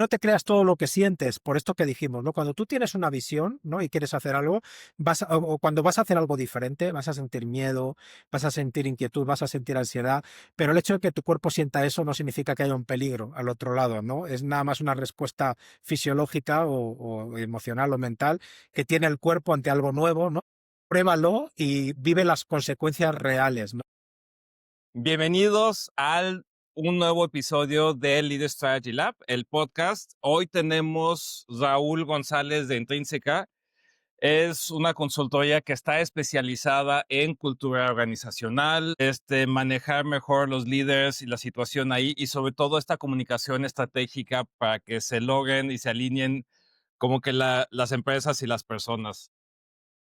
no te creas todo lo que sientes, por esto que dijimos, ¿no? Cuando tú tienes una visión, ¿no? Y quieres hacer algo, o cuando vas a hacer algo diferente, vas a sentir miedo, vas a sentir inquietud, vas a sentir ansiedad, pero el hecho de que tu cuerpo sienta eso no significa que haya un peligro al otro lado, ¿no? Es nada más una respuesta fisiológica o emocional o mental que tiene el cuerpo ante algo nuevo, ¿no? Pruébalo y vive las consecuencias reales, ¿no? Bienvenidos al un nuevo episodio de Leader Strategy Lab, el podcast. Hoy tenemos Raúl González de Intrínseca. Es una consultoría que está especializada en cultura organizacional, manejar mejor los líderes y la situación ahí, y sobre todo esta comunicación estratégica para que se logren y se alineen como que las empresas y las personas.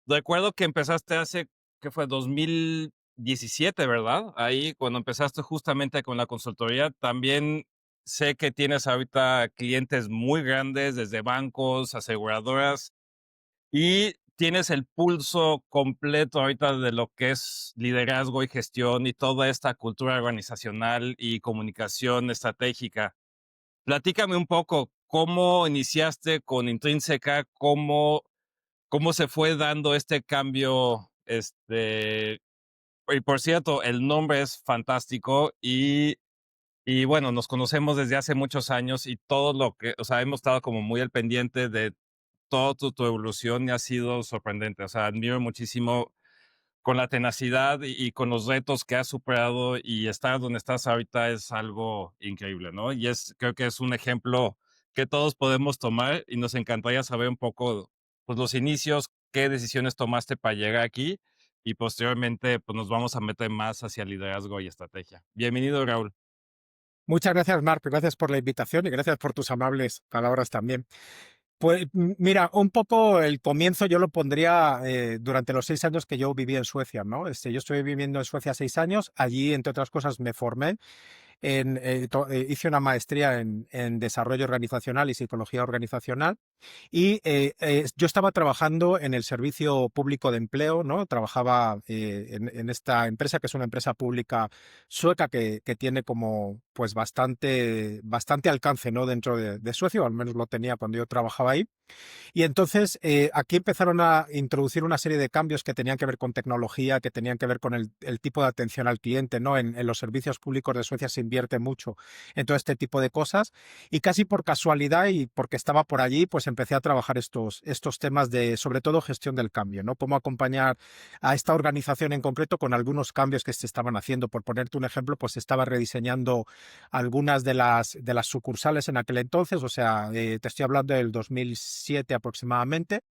Recuerdo que empezaste hace, ¿qué fue? 2017, ¿verdad? Ahí, cuando empezaste justamente con la consultoría, también sé que tienes ahorita clientes muy grandes, desde bancos, aseguradoras, y tienes el pulso completo ahorita de lo que es liderazgo y gestión y toda esta cultura organizacional y comunicación estratégica. Platícame un poco, ¿cómo iniciaste con Intrínseca? ¿Cómo se fue dando este cambio? Y por cierto, el nombre es fantástico y bueno, nos conocemos desde hace muchos años y todo lo que, o sea, hemos estado como muy al pendiente de toda tu evolución y ha sido sorprendente. O sea, admiro muchísimo con la tenacidad y con los retos que has superado y estar donde estás ahorita es algo increíble, ¿no? Y creo que es un ejemplo que todos podemos tomar y nos encantaría saber un poco, pues, los inicios, qué decisiones tomaste para llegar aquí y posteriormente, pues, nos vamos a meter más hacia liderazgo y estrategia. Bienvenido, Raúl. Muchas gracias, Marc, gracias por la invitación y gracias por tus amables palabras también. Pues mira, un poco el comienzo yo lo pondría durante los 6 años que yo viví en Suecia, ¿no? Yo estuve viviendo en Suecia 6 años, allí, entre otras cosas, me formé hice una maestría en desarrollo organizacional y psicología organizacional y yo estaba trabajando en el servicio público de empleo, ¿no? Trabajaba en esta empresa, que es una empresa pública sueca que tiene como pues bastante alcance, ¿no? Dentro de Suecia, o al menos lo tenía cuando yo trabajaba ahí. Y entonces aquí empezaron a introducir una serie de cambios que tenían que ver con tecnología, que tenían que ver con el tipo de atención al cliente, ¿no? En los servicios públicos de Suecia se invierte mucho en todo este tipo de cosas y casi por casualidad y porque estaba por allí, pues empecé a trabajar estos temas de, sobre todo, gestión del cambio, ¿no? Cómo acompañar a esta organización en concreto con algunos cambios que se estaban haciendo. Por ponerte un ejemplo, pues se estaba rediseñando algunas de las sucursales en aquel entonces, o sea, te estoy hablando del 2007 aproximadamente.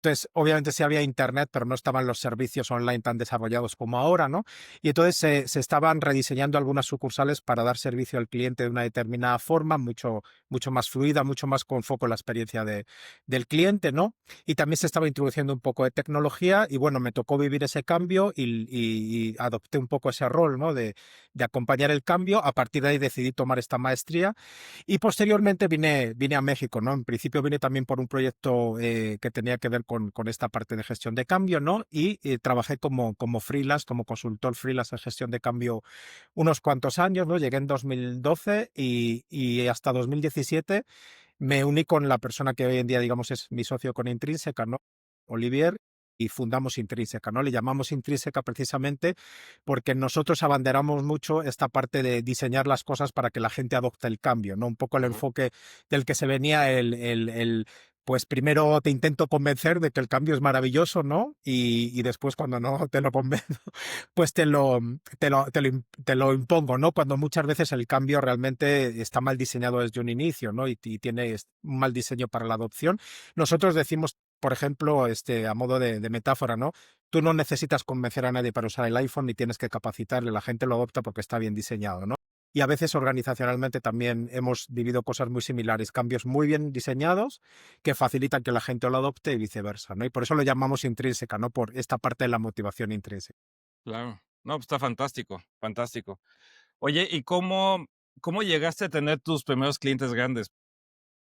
Entonces, obviamente sí había internet, pero no estaban los servicios online tan desarrollados como ahora, ¿no? Y entonces se estaban rediseñando algunas sucursales para dar servicio al cliente de una determinada forma, mucho más fluida, mucho más con foco en la experiencia del cliente, ¿no? Y también se estaba introduciendo un poco de tecnología y bueno, me tocó vivir ese cambio y adopté un poco ese rol, ¿no? De acompañar el cambio. A partir de ahí decidí tomar esta maestría y posteriormente vine a México, ¿no? En principio vine también por un proyecto que tenía que ver con esta parte de gestión de cambio, ¿no? Y trabajé como freelance, como consultor freelance en gestión de cambio unos cuantos años, ¿no? Llegué en 2012 y hasta 2017 me uní con la persona que hoy en día, digamos, es mi socio con Intrínseca, ¿no? Olivier, y fundamos Intrínseca, ¿no? Le llamamos Intrínseca precisamente porque nosotros abanderamos mucho esta parte de diseñar las cosas para que la gente adopte el cambio, ¿no? Un poco el Ujú. enfoque del que se venía pues primero te intento convencer de que el cambio es maravilloso, ¿no? Y después cuando no te lo convenzo, pues te lo impongo, ¿no? Cuando muchas veces el cambio realmente está mal diseñado desde un inicio, ¿no? Y tiene un mal diseño para la adopción. Nosotros decimos, por ejemplo, a modo de metáfora, ¿no? Tú no necesitas convencer a nadie para usar el iPhone ni tienes que capacitarle, la gente lo adopta porque está bien diseñado, ¿no? Y a veces organizacionalmente también hemos vivido cosas muy similares, cambios muy bien diseñados que facilitan que la gente lo adopte y viceversa, ¿no? Y por eso lo llamamos intrínseca, ¿no? Por esta parte de la motivación intrínseca. Claro. No, pues está fantástico, fantástico. Oye, ¿y cómo llegaste a tener tus primeros clientes grandes?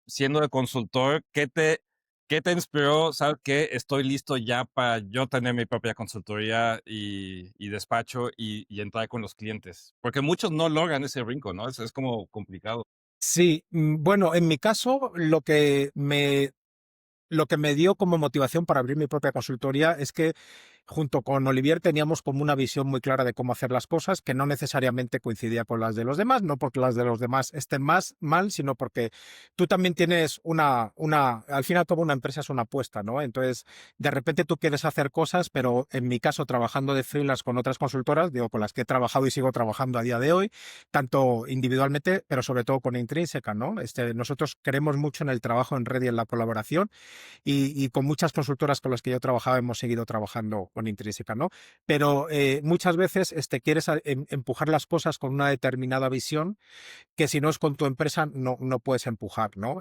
Siendo de consultor, ¿qué te inspiró? ¿Sabes qué? Estoy listo ya para yo tener mi propia consultoría y despacho y entrar con los clientes. Porque muchos no logran ese brinco, ¿no? Es como complicado. Sí, bueno, en mi caso, lo que me dio como motivación para abrir mi propia consultoría es que junto con Olivier teníamos como una visión muy clara de cómo hacer las cosas, que no necesariamente coincidía con las de los demás, no porque las de los demás estén más mal, sino porque tú también tienes al final como una empresa es una apuesta, ¿no? Entonces, de repente tú quieres hacer cosas, pero en mi caso, trabajando de freelance con otras consultoras, digo, con las que he trabajado y sigo trabajando a día de hoy, tanto individualmente, pero sobre todo con Intrínseca, ¿no? Nosotros creemos mucho en el trabajo en red y en la colaboración y con muchas consultoras con las que yo trabajaba hemos seguido trabajando con Intrínseca, ¿no? Pero muchas veces quieres empujar las cosas con una determinada visión que si no es con tu empresa no puedes empujar, ¿no?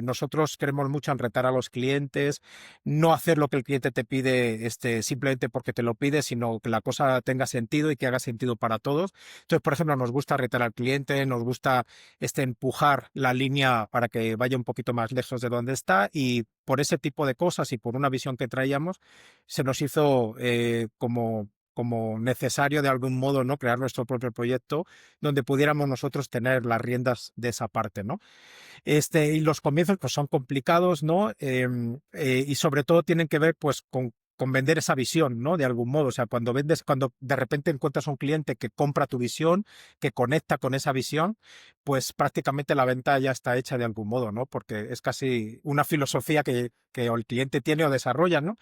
Nosotros queremos mucho en retar a los clientes, no hacer lo que el cliente te pide simplemente porque te lo pide, sino que la cosa tenga sentido y que haga sentido para todos. Entonces, por ejemplo, nos gusta retar al cliente, nos gusta empujar la línea para que vaya un poquito más lejos de donde está y por ese tipo de cosas y por una visión que traíamos, se nos hizo como necesario de algún modo, ¿no? Crear nuestro propio proyecto donde pudiéramos nosotros tener las riendas de esa parte, ¿no? Y los comienzos pues son complicados, ¿no? Y sobre todo tienen que ver pues con vender esa visión, ¿no? De algún modo, o sea, cuando de repente encuentras un cliente que compra tu visión, que conecta con esa visión, pues prácticamente la venta ya está hecha de algún modo, ¿no? Porque es casi una filosofía que o el cliente tiene o desarrolla, ¿no?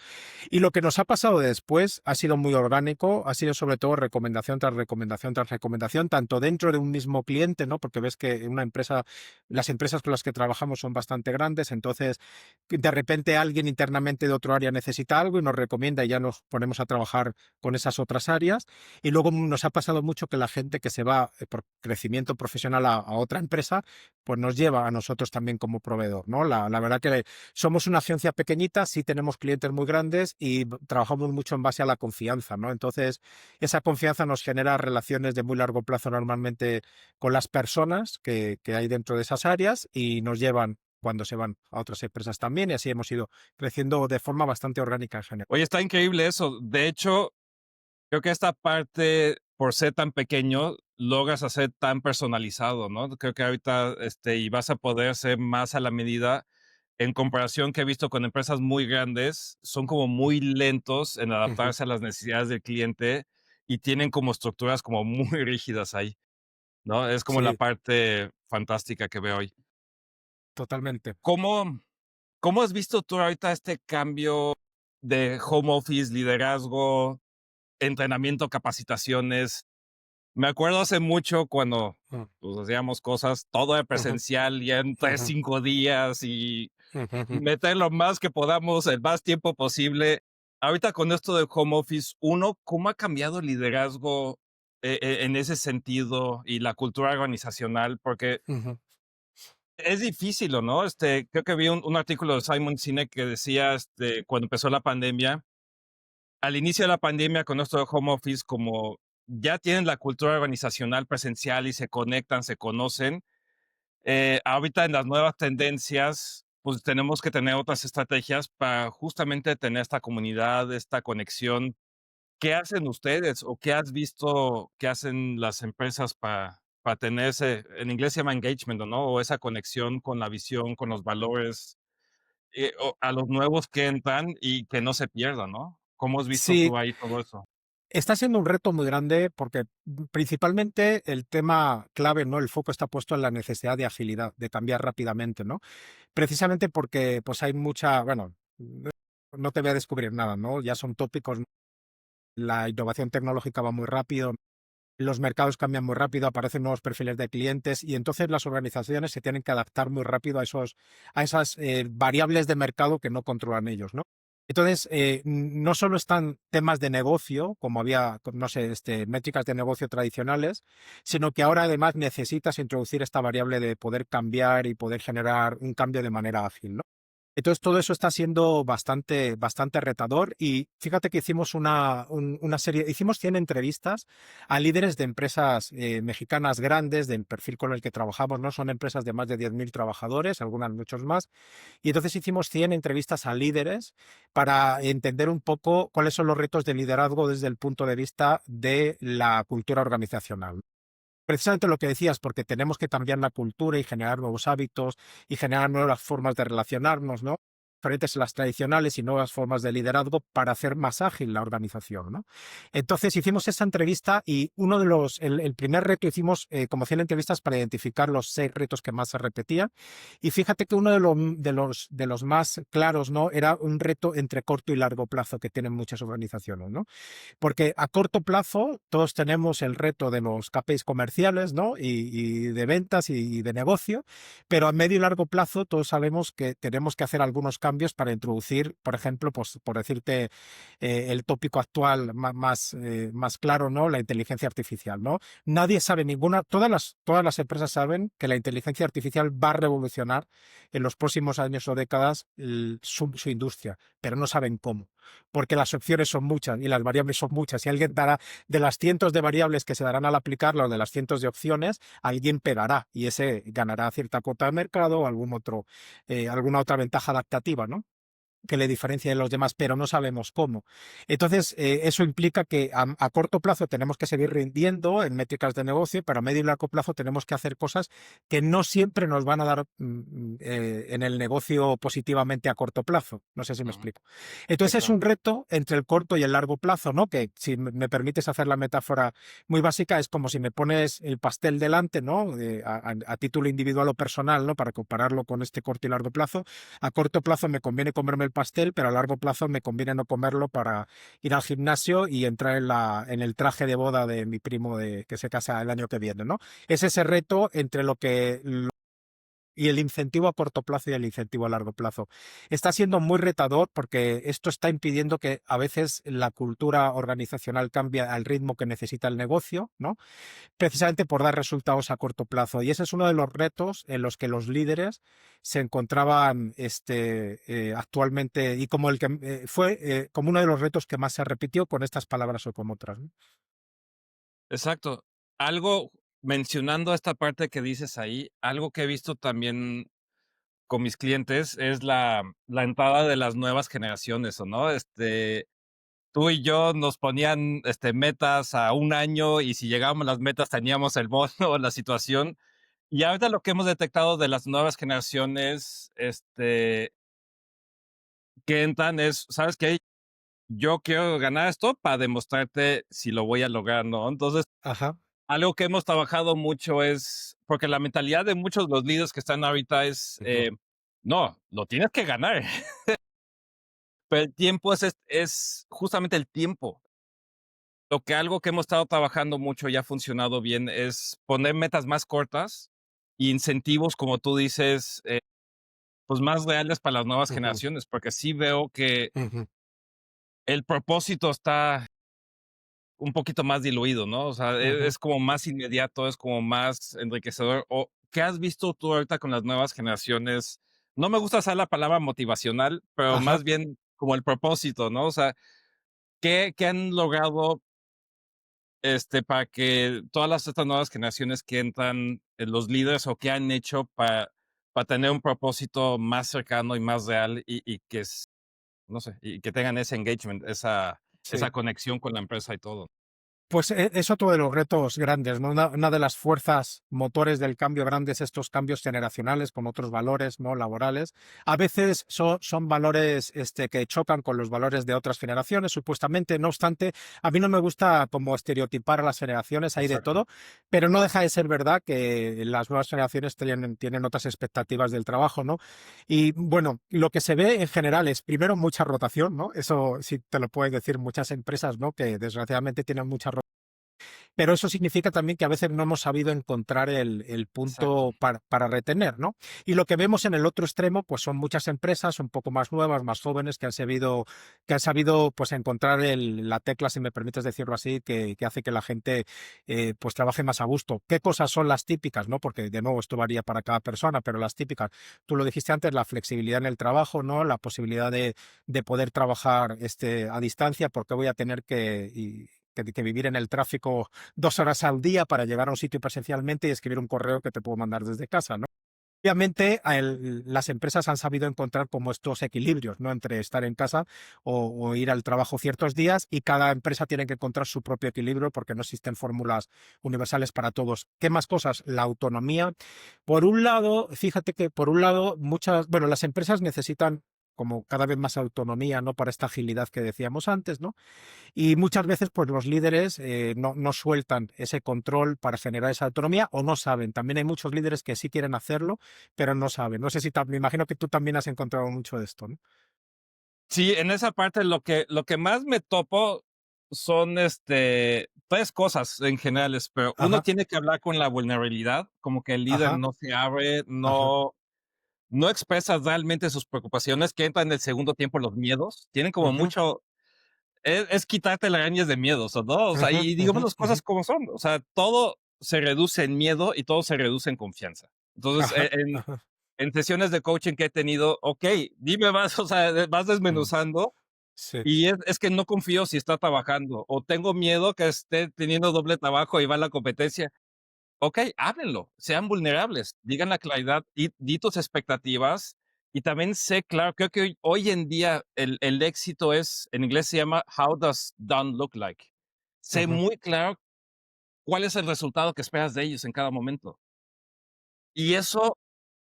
Y lo que nos ha pasado después ha sido muy orgánico, ha sido sobre todo recomendación tras recomendación tras recomendación, tanto dentro de un mismo cliente, ¿no? Porque ves que una empresa, las empresas con las que trabajamos son bastante grandes, entonces de repente alguien internamente de otro área necesita algo y nos recomienda y ya nos ponemos a trabajar con esas otras áreas. Y luego nos ha pasado mucho que la gente que se va por crecimiento profesional a otra empresa, pues nos lleva a nosotros también como proveedor, ¿no? La verdad que somos una agencia pequeñita, sí tenemos clientes muy grandes y trabajamos mucho en base a la confianza, ¿no? Entonces, esa confianza nos genera relaciones de muy largo plazo normalmente con las personas que hay dentro de esas áreas y nos llevan cuando se van a otras empresas también y así hemos ido creciendo de forma bastante orgánica en general. Oye, está increíble eso. De hecho, creo que esta parte, por ser tan pequeño, logras hacer tan personalizado, ¿no? Creo que ahorita, y vas a poder ser más a la medida en comparación que he visto con empresas muy grandes, son como muy lentos en Ujú. adaptarse a las necesidades del cliente y tienen como estructuras como muy rígidas ahí, ¿no? Es como la Sí, parte fantástica que veo hoy. totalmente. ¿Cómo, cómo has visto tú ahorita este cambio de home office, liderazgo, entrenamiento, capacitaciones? Me acuerdo hace mucho cuando Mm, pues, hacíamos cosas, todo era ujú, presencial, ya en tres, ujú, 5 días y ujú, ujú. meter lo más que podamos, el más tiempo posible. Ahorita con esto del home office, uno, ¿cómo ha cambiado el liderazgo en ese sentido y la cultura organizacional? Porque Ujú. es difícil, ¿o no? Creo que vi un artículo de Simon Sinek que decía, cuando empezó la pandemia, al inicio de la pandemia con esto de home office, como ya tienen la cultura organizacional presencial y se conectan, se conocen, ahorita en las nuevas tendencias, pues tenemos que tener otras estrategias para justamente tener esta comunidad, esta conexión. ¿Qué hacen ustedes o qué has visto que hacen las empresas para tener ese, en inglés se llama engagement, ¿no? O esa conexión con la visión, con los valores, o a los nuevos que entran y que no se pierdan, ¿no? ¿Cómo has visto Sí, tú ahí todo eso? está siendo un reto muy grande porque principalmente el tema clave, ¿no? El foco está puesto en la necesidad de agilidad, de cambiar rápidamente, ¿no? Precisamente porque pues hay mucha, bueno, no te voy a descubrir nada, ¿no? Ya son tópicos, la innovación tecnológica va muy rápido, los mercados cambian muy rápido, aparecen nuevos perfiles de clientes y entonces las organizaciones se tienen que adaptar muy rápido a esas variables de mercado que no controlan ellos, ¿no? Entonces, no solo están temas de negocio, como había, no sé, métricas de negocio tradicionales, sino que ahora además necesitas introducir esta variable de poder cambiar y poder generar un cambio de manera ágil, ¿no? Entonces todo eso está siendo bastante retador y fíjate que hicimos una serie, hicimos 100 entrevistas a líderes de empresas mexicanas grandes, del perfil con el que trabajamos, ¿no? Son empresas de más de 10.000 trabajadores, algunas muchos más, y entonces hicimos 100 entrevistas a líderes para entender un poco cuáles son los retos de liderazgo desde el punto de vista de la cultura organizacional. precisamente lo que decías, porque tenemos que cambiar la cultura y generar nuevos hábitos y generar nuevas formas de relacionarnos, ¿no? Diferentes a las tradicionales y nuevas formas de liderazgo para hacer más ágil la organización, ¿no? Entonces hicimos esa entrevista y uno de el primer reto hicimos como 100 entrevistas para identificar los 6 retos que más se repetían y fíjate que uno de los más claros, ¿no? Era un reto entre corto y largo plazo que tienen muchas organizaciones, ¿no? Porque a corto plazo todos tenemos el reto de los KPIs comerciales, ¿no? Y de ventas y de negocio, pero a medio y largo plazo todos sabemos que tenemos que hacer algunos cambios para introducir, por ejemplo, pues, por decirte el tópico actual más claro, ¿no? La inteligencia artificial, ¿no? Nadie sabe todas las empresas saben que la inteligencia artificial va a revolucionar en los próximos años o décadas su industria, pero no saben cómo porque las opciones son muchas y las variables son muchas. Y alguien dará, de las cientos de variables que se darán al aplicarlo, de las cientos de opciones, alguien pegará y ese ganará cierta cuota de mercado o alguna otra ventaja adaptativa, ¿no? Que le diferencia de los demás, pero no sabemos cómo. Entonces, eso implica que a corto plazo tenemos que seguir rindiendo en métricas de negocio, pero a medio y largo plazo tenemos que hacer cosas que no siempre nos van a dar en el negocio positivamente a corto plazo. No sé si me Ujú. explico. Sí, Entonces, es claro. un reto entre el corto y el largo plazo, ¿no? Que si me permites hacer la metáfora muy básica, es como si me pones el pastel delante, ¿no? A título individual o personal, ¿no? Para compararlo con este corto y largo plazo. A corto plazo me conviene comerme el pastel, pero a largo plazo me conviene no comerlo para ir al gimnasio y entrar en el traje de boda de mi primo que se casa el año que viene, ¿no? Es ese reto entre y el incentivo a corto plazo y el incentivo a largo plazo. Está siendo muy retador porque esto está impidiendo que a veces la cultura organizacional cambie al ritmo que necesita el negocio, ¿no? Precisamente por dar resultados a corto plazo. Y ese es uno de los retos en los que los líderes se encontraban actualmente y como el que fue como uno de los retos que más se repitió con estas palabras o con otras, ¿no? Exacto. Algo mencionando esta parte que dices ahí, algo que he visto también con mis clientes es la entrada de las nuevas generaciones, ¿o no? Tú y yo nos ponían, metas a un año y si llegábamos a las metas teníamos el bono o la situación. Y ahorita lo que hemos detectado de las nuevas generaciones, que entran es, ¿sabes qué? Yo quiero ganar esto para demostrarte si lo voy a lograr, ¿no? Entonces, Ajá. algo que hemos trabajado mucho es, porque la mentalidad de muchos de los líderes que están ahorita es, Ujú, no, lo tienes que ganar, pero el tiempo es justamente el tiempo. Algo que hemos estado trabajando mucho y ha funcionado bien es poner metas más cortas y incentivos, como tú dices, pues más reales para las nuevas ujú, generaciones, porque sí veo que ujú, el propósito está un poquito más diluido, ¿no? O sea, ujú. es como más inmediato, es como más enriquecedor. ¿O qué has visto tú ahorita con las nuevas generaciones? No me gusta usar la palabra motivacional, pero Ajá. más bien como el propósito, ¿no? O sea, ¿qué han logrado para que estas nuevas generaciones que entran, los líderes o qué han hecho para tener un propósito más cercano y más real y que no sé, y que tengan ese engagement, esa Sí. conexión con la empresa y todo? Pues es otro de los retos grandes, ¿no? Una de las fuerzas motores del cambio grandes, estos cambios generacionales con otros valores, ¿no? Laborales. A veces son valores que chocan con los valores de otras generaciones, supuestamente. No obstante, a mí no me gusta como estereotipar a las generaciones, hay de Exacto. todo, pero no deja de ser verdad que las nuevas generaciones tienen otras expectativas del trabajo, ¿no? Y bueno, lo que se ve en general es primero mucha rotación, ¿no? Eso sí te lo puedes decir muchas empresas, ¿no? Que desgraciadamente tienen mucha rotación, pero eso significa también que a veces no hemos sabido encontrar el Exacto. punto para retener, ¿no? Y lo que vemos en el otro extremo, pues son muchas empresas un poco más nuevas, más jóvenes, que han sabido pues encontrar la tecla, si me permites decirlo así, que hace que la gente pues trabaje más a gusto. ¿Qué cosas son las típicas, no? Porque de nuevo esto varía para cada persona, pero las típicas, tú lo dijiste antes, la flexibilidad en el trabajo, ¿no? La posibilidad de poder trabajar a distancia, porque voy a tener que vivir en el tráfico 2 horas al día para llegar a un sitio presencialmente y escribir un correo que te puedo mandar desde casa, ¿no? Obviamente, las empresas han sabido encontrar como estos equilibrios, ¿no? Entre estar en casa o ir al trabajo ciertos días, y cada empresa tiene que encontrar su propio equilibrio porque no existen fórmulas universales para todos. ¿Qué más cosas? La autonomía. Por un lado, fíjate que por un lado bueno, las empresas necesitan como cada vez más autonomía, ¿no? Para esta agilidad que decíamos antes, ¿no? Y muchas veces, pues los líderes no sueltan ese control para generar esa autonomía o no saben. También hay muchos líderes que sí quieren hacerlo, pero no saben. No sé si me imagino que tú también has encontrado mucho de esto, ¿no? Sí, en esa parte lo que más me topo son, tres cosas en generales, pero uno Ajá, tiene que hablar con la vulnerabilidad, como que el líder ajá, no se abre, ajá, no expresa realmente sus preocupaciones, que entran en el segundo tiempo los miedos, tienen como ujú, mucho, es quitarte las arañas de miedos, ¿o no? O sea, ujú, y ujú, digamos las ujú, cosas como son, o sea, todo se reduce en miedo y todo se reduce en confianza. Entonces, ajá, ajá, en sesiones de coaching que he tenido, okey, dime más, o sea, vas mm, desmenuzando, sí, y es que no confío si está trabajando, o tengo miedo que esté teniendo doble trabajo y va a la competencia. Okey, háblenlo, sean vulnerables, digan la claridad, di tus expectativas, y también sé claro, creo que hoy en día el éxito es, en inglés se llama how does done look like. Sé ujú, muy claro cuál es el resultado que esperas de ellos en cada momento. Y eso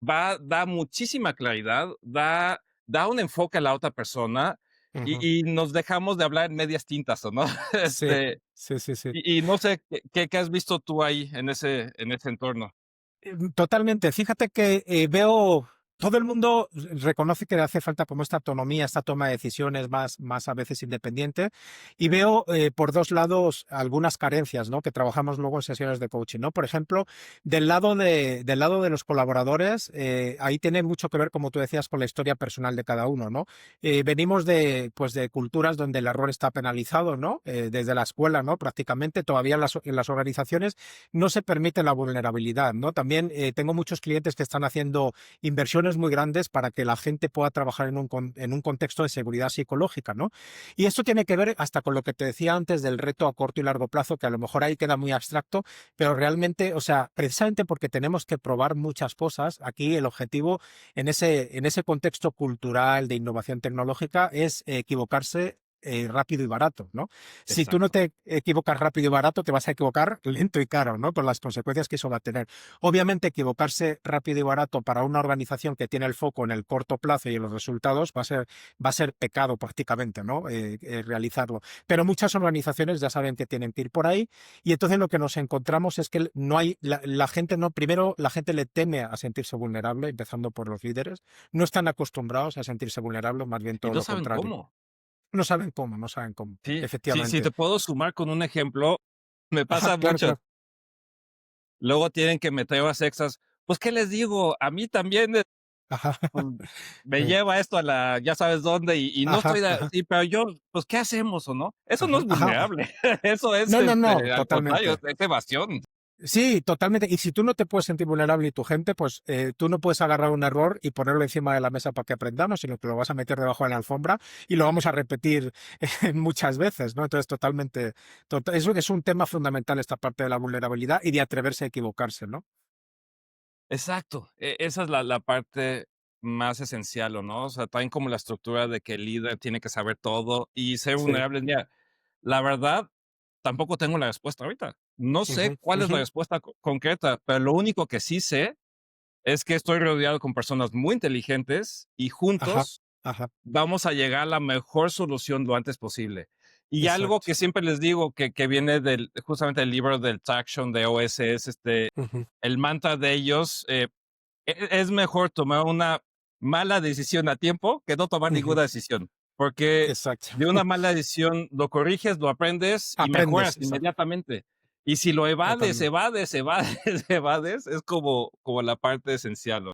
da muchísima claridad, da un enfoque a la otra persona, ujú. y nos dejamos de hablar en medias tintas, ¿o no? Sí, sí, sí, sí. Y no sé, ¿qué has visto tú ahí en ese entorno? Totalmente. Fíjate que veo, todo el mundo reconoce que le hace falta como esta autonomía, esta toma de decisiones más a veces independiente, y veo por dos lados algunas carencias, ¿no? Que trabajamos luego en sesiones de coaching, ¿no? Por ejemplo, del lado de los colaboradores, ahí tiene mucho que ver, como tú decías, con la historia personal de cada uno, ¿no? Venimos pues de culturas donde el error está penalizado, ¿no? Desde la escuela, ¿no? Prácticamente todavía en las organizaciones no se permite la vulnerabilidad, ¿no? También tengo muchos clientes que están haciendo inversiones muy grandes para que la gente pueda trabajar en un contexto de seguridad psicológica, ¿no? Y esto tiene que ver hasta con lo que te decía antes del reto a corto y largo plazo, que a lo mejor ahí queda muy abstracto, pero realmente, o sea, precisamente porque tenemos que probar muchas cosas, aquí el objetivo en ese contexto cultural de innovación tecnológica es equivocarse rápido y barato, ¿no? Si tú no Exacto. te equivocas rápido y barato, te vas a equivocar lento y caro, ¿no? Con las consecuencias que eso va a tener. Obviamente, equivocarse rápido y barato para una organización que tiene el foco en el corto plazo y en los resultados va a ser pecado prácticamente, ¿no? Realizarlo. Pero muchas organizaciones ya saben que tienen que ir por ahí, y entonces lo que nos encontramos es que no hay, la gente no, primero la gente le teme a sentirse vulnerable, empezando por los líderes, no están acostumbrados a sentirse vulnerables, más bien Y todo no lo saben contrario. cómo. No saben cómo, no saben cómo, Sí, sí, efectivamente. te puedo sumar con un ejemplo, me Ajá, pasa claro, mucho. claro. Luego tienen que meter horas extras. Pues, ¿qué les digo? A mí también, Ajá, pues, me eh, lleva esto a la ya sabes dónde, y no estoy ajá, de ajá, sí, pero yo, pues, ¿qué hacemos o no? Eso no ajá, es ajá. vulnerable, eso es, No, no, no, al contrario, totalmente. es evasión. Sí, totalmente. Y si tú no te puedes sentir vulnerable y tu gente, pues tú no puedes agarrar un error y ponerlo encima de la mesa para que aprendamos, sino que lo vas a meter debajo de la alfombra y lo vamos a repetir muchas veces, ¿no? Entonces, totalmente, eso es un tema fundamental, esta parte de la vulnerabilidad y de atreverse a equivocarse, ¿no? Exacto, esa es la parte más esencial, ¿o no? O sea, también como la estructura de que el líder tiene que saber todo y ser Sí. vulnerable. Mira, la verdad, tampoco tengo la respuesta ahorita. No sé Ujú, cuál es la ujú. respuesta concreta, pero lo único que sí sé es que estoy rodeado con personas muy inteligentes y Ajá, juntos ajá, vamos a llegar a la mejor solución lo antes posible. Y algo exacto. que siempre les digo que viene justamente del libro del Traction de OS es Ujú, el mantra de ellos. Es mejor tomar una mala decisión a tiempo que no tomar ujú, ninguna decisión, porque exacto. de una mala decisión lo corriges, lo aprendes y Aprendes, mejoras exacto, inmediatamente. Y si lo evades, totalmente. evades, evades, evades, es como la parte esencial, ¿no?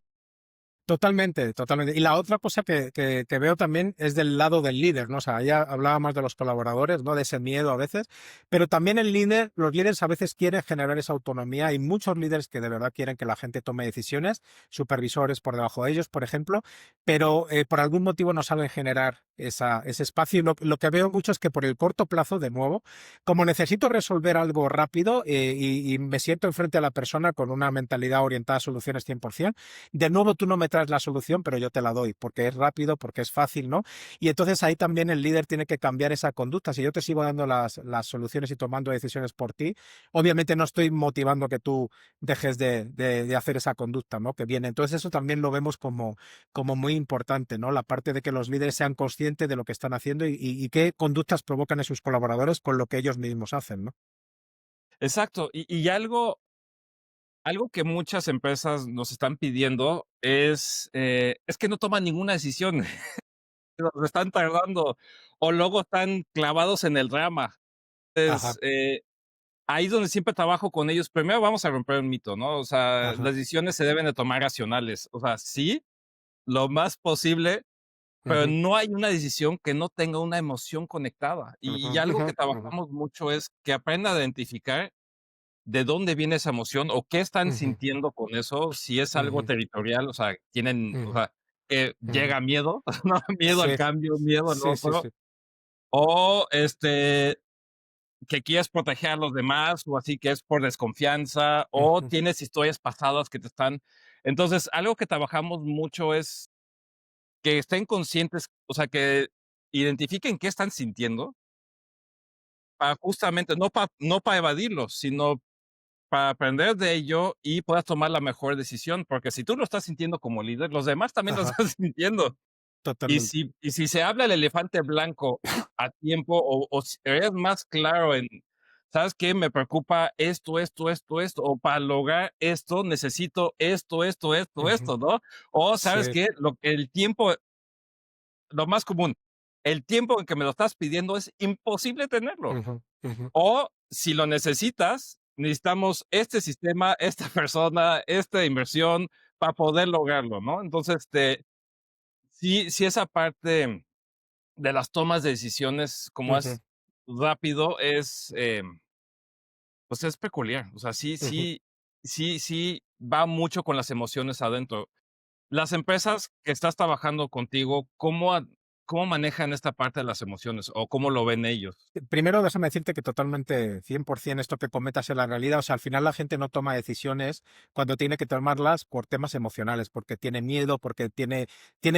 Totalmente, totalmente. Y la otra cosa que veo también es del lado del líder, ¿no? O sea, ya hablaba más de los colaboradores, ¿no? De ese miedo a veces, pero también el líder, los líderes a veces quieren generar esa autonomía. Hay muchos líderes que de verdad quieren que la gente tome decisiones, supervisores por debajo de ellos, por ejemplo, pero por algún motivo no saben generar ese espacio. Y lo que veo mucho es que por el corto plazo, de nuevo, como necesito resolver algo rápido y me siento enfrente a la persona con una mentalidad orientada a soluciones 100%, de nuevo tú no me traes la solución, pero yo te la doy, porque es rápido, porque es fácil, ¿no? Y entonces ahí también el líder tiene que cambiar esa conducta. Si yo te sigo dando las soluciones y tomando decisiones por ti, obviamente no estoy motivando que tú dejes de hacer esa conducta, ¿no? Que viene. Entonces eso también lo vemos como muy importante, ¿no? La parte de que los líderes sean conscientes de lo que están haciendo y qué conductas provocan en sus colaboradores con lo que ellos mismos hacen, ¿no? Exacto. Y algo que muchas empresas nos están pidiendo es que no toman ninguna decisión. Nos están tardando o luego están clavados en el drama. Ajá, Entonces, ahí es donde siempre trabajo con ellos. Primero vamos a romper un mito, ¿no? O sea, ajá. las decisiones se deben de tomar racionales. O sea, sí, lo más posible, pero Ujú, no hay una decisión que no tenga una emoción conectada. ujú, Y algo ujú, que ujú, trabajamos mucho es que aprenda a identificar de dónde viene esa emoción o qué están ujú, sintiendo con eso, si es algo ujú, territorial, o sea, tienen, o ujú, sea, que ujú. llega miedo, ¿no? Miedo al Sí, cambio, miedo al sí, sí, otro, sí. o que quieres proteger a los demás, o así que es por desconfianza, o Ujú, tienes historias pasadas que te están. Entonces, algo que trabajamos mucho es que estén conscientes, o sea, que identifiquen qué están sintiendo para justamente, no para evadirlo, sino para aprender de ello y puedas tomar la mejor decisión, porque si tú lo estás sintiendo como líder, los demás también lo ajá, están sintiendo. totalmente. Y si se habla el elefante blanco a tiempo o si eres más claro en, ¿sabes qué? Me preocupa esto, o para lograr esto necesito Ujú, esto, ¿no? O, ¿sabes sí, qué? El tiempo, lo más común, el tiempo en que me lo estás pidiendo es imposible tenerlo. ujú, ujú, O si lo necesitas, necesitamos este sistema, esta persona, esta inversión para poder lograrlo, ¿no? Entonces, sí, esa parte de las tomas de decisiones, como ujú, es rápido, pues es peculiar. O sea, ujú. sí va mucho con las emociones adentro. Las empresas que estás trabajando contigo, ¿cómo manejan esta parte de las emociones o cómo lo ven ellos? Primero, déjame decirte que totalmente 100% esto que comentas es la realidad. O sea, al final la gente no toma decisiones cuando tiene que tomarlas por temas emocionales, porque tiene miedo, porque tiene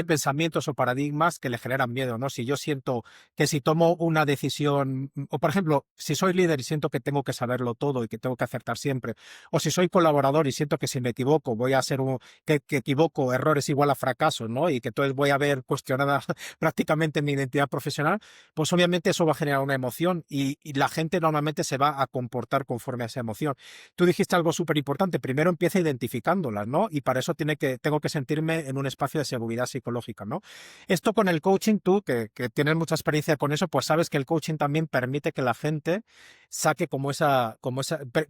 pensamientos o paradigmas que le generan miedo, ¿no? Si yo siento que si tomo una decisión, o por ejemplo, si soy líder y siento que tengo que saberlo todo y que tengo que acertar siempre, o si soy colaborador y siento que si me equivoco voy a hacer que equivoco, error es igual a fracaso, ¿no? Y que entonces voy a ver cuestionada prácticamente mi identidad profesional, pues obviamente eso va a generar una emoción y la gente normalmente se va a comportar conforme a esa emoción. Tú dijiste algo súper importante, primero empieza identificándolas, ¿no? Y para eso tengo que sentirme en un espacio de seguridad psicológica, ¿no? Esto con el coaching, tú que tienes mucha experiencia con eso, pues sabes que el coaching también permite que la gente saque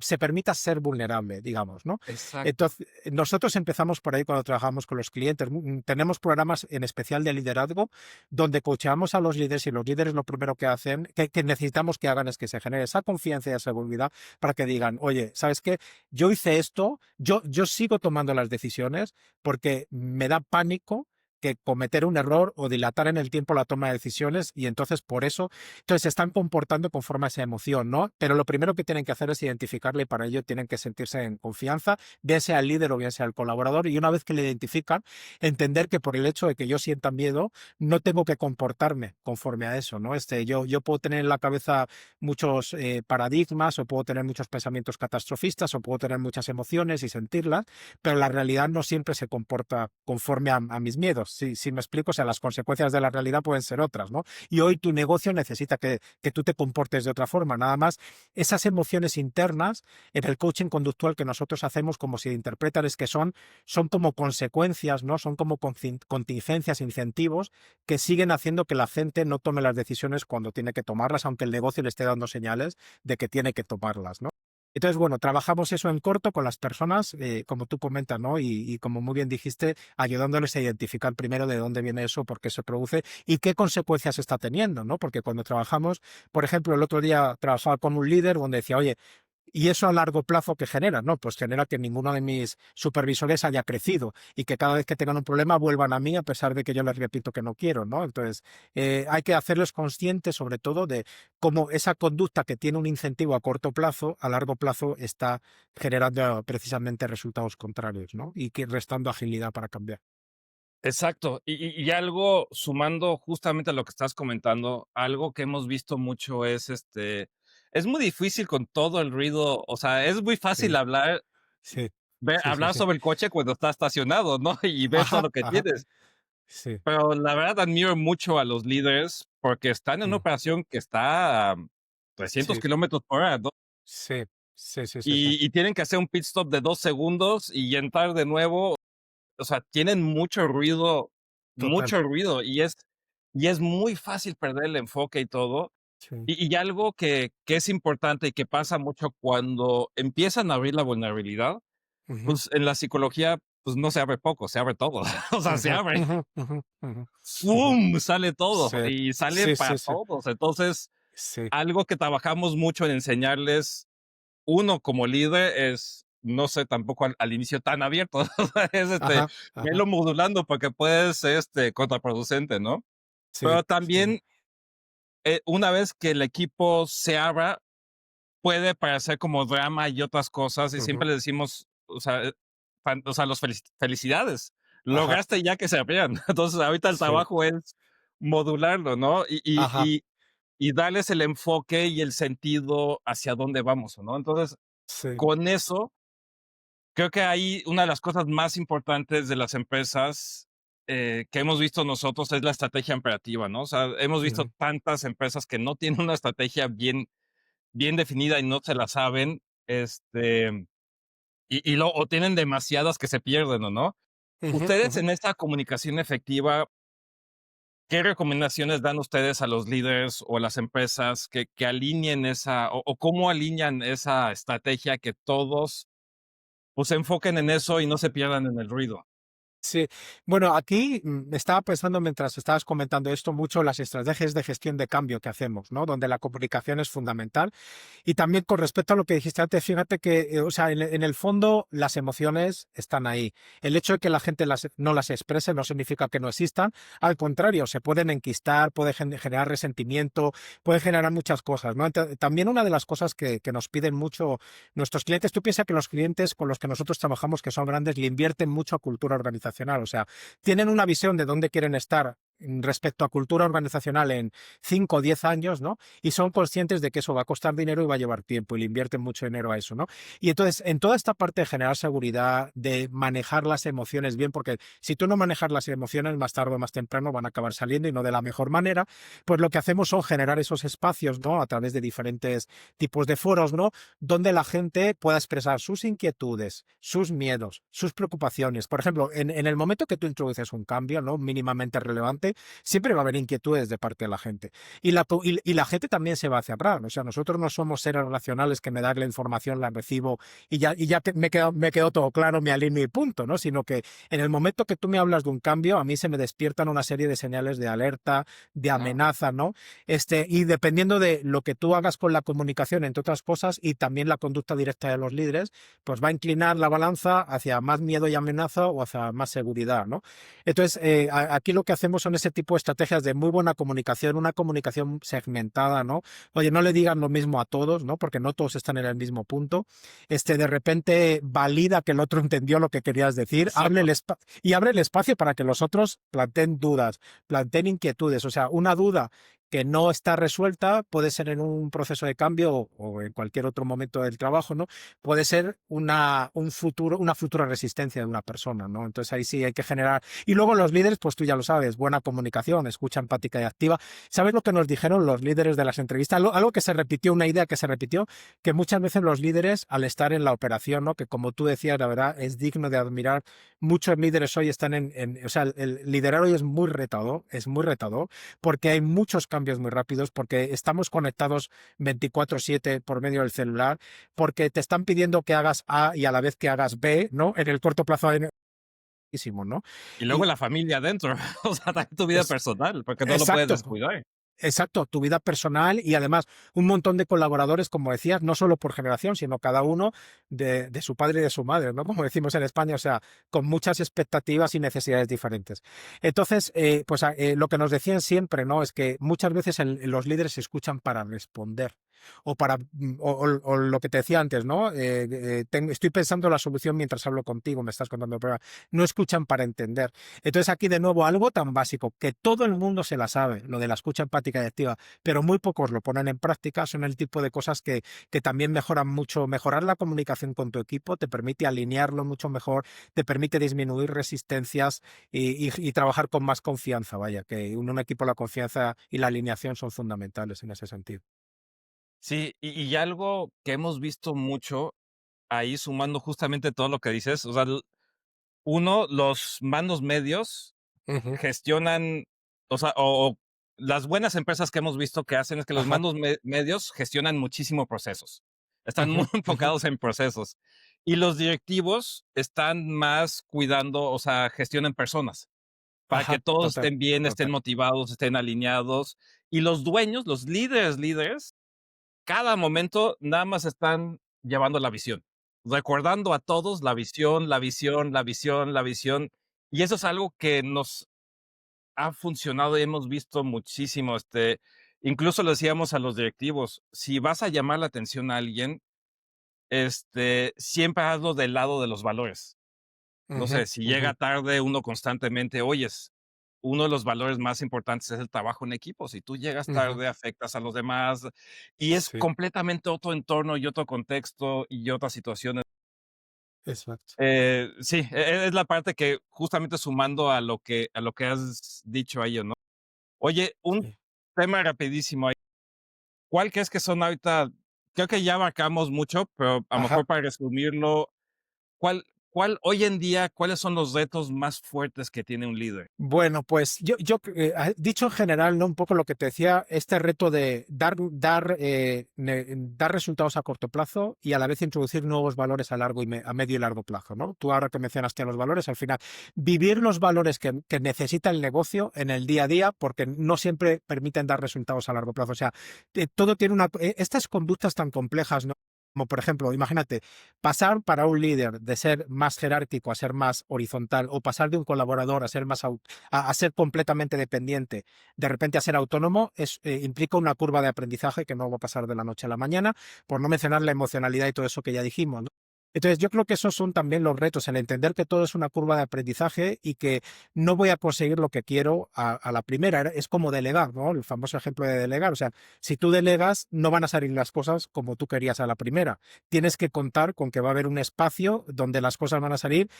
se permita ser vulnerable, digamos, ¿no? Exacto. Entonces, nosotros empezamos por ahí cuando trabajamos con los clientes. Tenemos programas en especial de liderazgo donde coacheamos a los líderes y los líderes lo primero que hacen, que necesitamos que hagan es que se genere esa confianza y esa seguridad para que digan, oye, ¿sabes qué? Yo hice esto, yo sigo tomando las decisiones porque me da pánico que cometer un error o dilatar en el tiempo la toma de decisiones y entonces por eso, entonces se están comportando conforme a esa emoción, ¿no? Pero lo primero que tienen que hacer es identificarla y para ello tienen que sentirse en confianza, bien sea el líder o bien sea el colaborador y una vez que le identifican, entender que por el hecho de que yo sienta miedo, no tengo que comportarme conforme a eso, ¿no? Yo puedo tener en la cabeza muchos paradigmas o puedo tener muchos pensamientos catastrofistas o puedo tener muchas emociones y sentirlas, pero la realidad no siempre se comporta conforme a mis miedos. Si me explico, o sea, las consecuencias de la realidad pueden ser otras, ¿no? Y hoy tu negocio necesita que tú te comportes de otra forma. Nada más, esas emociones internas en el coaching conductual que nosotros hacemos como si interpretan es que son como consecuencias, ¿no? Son como contingencias, incentivos que siguen haciendo que la gente no tome las decisiones cuando tiene que tomarlas, aunque el negocio le esté dando señales de que tiene que tomarlas, ¿no? Entonces, bueno, trabajamos eso en corto con las personas, como tú comentas, ¿no? Y como muy bien dijiste, ayudándoles a identificar primero de dónde viene eso, por qué se produce y qué consecuencias está teniendo, ¿no? Porque cuando trabajamos, por ejemplo, el otro día trabajaba con un líder donde decía, oye, ¿y eso a largo plazo qué genera? No, pues genera que ninguno de mis supervisores haya crecido y que cada vez que tengan un problema vuelvan a mí a pesar de que yo les repito que no quiero, ¿no? Entonces, hay que hacerles conscientes sobre todo de cómo esa conducta que tiene un incentivo a corto plazo, a largo plazo está generando precisamente resultados contrarios, ¿no? Y que restando agilidad para cambiar. Exacto. Y algo sumando justamente a lo que estás comentando, algo que hemos visto mucho es es muy difícil con todo el ruido. O sea, es muy fácil Sí, hablar, sí, sí, sí, hablar sí. sobre el coche cuando está estacionado, ¿no? Y ves todo Ajá, lo que ajá, tienes. sí. Pero la verdad admiro mucho a los líderes porque están en una Mm, operación que está a 300 sí, kilómetros por hora, ¿no? sí, sí, sí, sí, sí. Y tienen que hacer un pit stop de 2 segundos y entrar de nuevo. O sea, tienen Total. mucho ruido y es muy fácil perder el enfoque y todo. Sí. Y algo que es importante y que pasa mucho cuando empiezan a abrir la vulnerabilidad, Ujú, pues en la psicología, pues no se abre poco, se abre todo. O sea, se ujú, abre, ujú, ujú, ujú, ujú. ¡fum! Sale todo Sí, y sale sí, para sí, sí, todos. Entonces, sí. algo que trabajamos mucho en enseñarles, uno como líder es no ser tampoco al inicio tan abierto. O sea, es Ajá, ajá. velo modulando porque puede ser contraproducente, ¿no? Sí, Pero sí. también una vez que el equipo se abra, puede parecer como drama y otras cosas, y Ujú. siempre le decimos, o sea, o sea, felicidades, Ajá, lograste ya que se abrieran. Entonces, ahorita el sí. trabajo es modularlo, ¿no? Ajá, Y darles el enfoque y el sentido hacia dónde vamos, ¿no? Entonces, sí. con eso, creo que ahí una de las cosas más importantes de las empresas que hemos visto nosotros es la estrategia operativa, ¿no? O sea, hemos visto Ujú, tantas empresas que no tienen una estrategia bien definida y no se la saben, o tienen demasiadas que se pierden, ¿o no? ujú, Ustedes ujú. en esta comunicación efectiva, ¿qué recomendaciones dan ustedes a los líderes o a las empresas que alineen o cómo alinean esa estrategia que todos pues se enfoquen en eso y no se pierdan en el ruido? Sí, bueno, aquí estaba pensando mientras estabas comentando esto mucho las estrategias de gestión de cambio que hacemos, ¿no? Donde la comunicación es fundamental. Y también con respecto a lo que dijiste antes, fíjate que, o sea, en el fondo las emociones están ahí. El hecho de que la gente no las exprese no significa que no existan. Al contrario, se pueden enquistar, puede generar resentimiento, puede generar muchas cosas, ¿no? También una de las cosas que nos piden mucho nuestros clientes, tú piensas que los clientes con los que nosotros trabajamos, que son grandes, le invierten mucho a cultura organizacional. O sea, tienen una visión de dónde quieren estar respecto a cultura organizacional en 5 o 10 años, ¿no? Y son conscientes de que eso va a costar dinero y va a llevar tiempo y le invierten mucho dinero a eso, ¿no? Y entonces, en toda esta parte de generar seguridad, de manejar las emociones bien, porque si tú no manejas las emociones, más tarde o más temprano van a acabar saliendo y no de la mejor manera, pues lo que hacemos son generar esos espacios, ¿no? A través de diferentes tipos de foros, ¿no? Donde la gente pueda expresar sus inquietudes, sus miedos, sus preocupaciones. Por ejemplo, en el momento que tú introduces un cambio, ¿no? Mínimamente relevante, siempre va a haber inquietudes de parte de la gente. Y la gente también se va a cerrar. O sea, nosotros no somos seres racionales que me dan la información, la recibo y ya me quedó todo claro, me alineo y punto, ¿no? Sino que en el momento que tú me hablas de un cambio, a mí se me despiertan una serie de señales de alerta, de Ah, amenaza, ¿no? Y dependiendo de lo que tú hagas con la comunicación, entre otras cosas, y también la conducta directa de los líderes, pues va a inclinar la balanza hacia más miedo y amenaza o hacia más seguridad, ¿no? Entonces, aquí lo que hacemos son ese tipo de estrategias de muy buena comunicación, una comunicación segmentada, ¿no? Oye, no le digan lo mismo a todos, ¿no? Porque no todos están en el mismo punto. De repente valida que el otro entendió lo que querías decir, exacto. y abre el espacio para que los otros planteen dudas, planteen inquietudes. O sea, una duda que no está resuelta, puede ser en un proceso de cambio o en cualquier otro momento del trabajo, ¿no? Puede ser una futura resistencia de una persona, ¿no? Entonces ahí sí hay que generar. Y luego los líderes, pues tú ya lo sabes, buena comunicación, escucha empática y activa. ¿Sabes lo que nos dijeron los líderes de las entrevistas? Algo que se repitió, una idea que se repitió, que muchas veces los líderes, al estar en la operación, ¿no? Que como tú decías, la verdad, es digno de admirar. Muchos líderes hoy están o sea, el liderar hoy es muy retador, porque hay muchos cambios cambios muy rápidos porque estamos conectados 24/7 por medio del celular, porque te están pidiendo que hagas A y a la vez que hagas B, ¿no? En el corto plazo hay muchísimo, ¿no? Y luego Y la familia adentro, o sea, también tu vida es personal, porque no lo puedes exacto. descuidar. Exacto, tu vida personal y además un montón de colaboradores, como decías, no solo por generación, sino cada uno de su padre y de su madre, ¿no? Como decimos en España, o sea, con muchas expectativas y necesidades diferentes. Entonces, lo que nos decían siempre, ¿no? Es que muchas veces los líderes se escuchan para responder o para, o lo que te decía antes, ¿no? Estoy pensando la solución mientras hablo contigo, me estás contando el problema. No escuchan para entender. Entonces aquí de nuevo algo tan básico que todo el mundo se la sabe, lo de la escucha empática y activa, pero muy pocos lo ponen en práctica, son el tipo de cosas que también mejoran mucho, mejorar la comunicación con tu equipo, te permite alinearlo mucho mejor, te permite disminuir resistencias y trabajar con más confianza, vaya, que en un equipo la confianza y la alineación son fundamentales en ese sentido. Sí, y algo que hemos visto mucho ahí, sumando justamente todo lo que dices, o sea, uno, los mandos medios Ujú. gestionan, o las buenas empresas que hemos visto que hacen es que los Ajá. mandos medios gestionan muchísimo procesos. Están muy Ujú, ujú. enfocados en procesos. Y los directivos están más cuidando, o sea, gestionan personas para que Ajá, todos total, estén bien, estén total. motivados, estén alineados. Y los dueños, los líderes, cada momento nada más están llevando la visión, recordando a todos la visión, la visión, la visión, la visión. Y eso es algo que nos ha funcionado y hemos visto muchísimo. Incluso le decíamos a los directivos, si vas a llamar la atención a alguien, siempre hazlo del lado de los valores. No Ujú, sé, si llega ujú. tarde uno constantemente, oyes, uno de los valores más importantes es el trabajo en equipo. Si tú llegas Ujú. tarde, afectas a los demás y es Sí, completamente otro entorno y otro contexto y otras situaciones. exacto. Sí, es la parte que justamente sumando a lo que has dicho ahí, ¿no? Oye, un Sí. tema rapidísimo ahí. ¿Cuál crees que son ahorita? Creo que ya abarcamos mucho, pero a lo Ajá. mejor para resumirlo, ¿cuál, hoy en día, cuáles son los retos más fuertes que tiene un líder? Bueno, pues dicho en general, ¿no? Un poco lo que te decía, este reto de dar resultados a corto plazo y a la vez introducir nuevos valores a medio y largo plazo, ¿no? Tú ahora que mencionaste los valores, al final, vivir los valores que necesita el negocio en el día a día, porque no siempre permiten dar resultados a largo plazo. O sea, todo tiene estas conductas tan complejas, ¿no? Como por ejemplo, imagínate, pasar para un líder de ser más jerárquico a ser más horizontal o pasar de un colaborador a ser a ser completamente dependiente, de repente a ser autónomo, implica una curva de aprendizaje que no va a pasar de la noche a la mañana, por no mencionar la emocionalidad y todo eso que ya dijimos, ¿no? Entonces, yo creo que esos son también los retos, el entender que todo es una curva de aprendizaje y que no voy a conseguir lo que quiero a la primera. Es como delegar, ¿no? El famoso ejemplo de delegar. O sea, si tú delegas, no van a salir las cosas como tú querías a la primera. Tienes que contar con que va a haber un espacio donde las cosas van a salir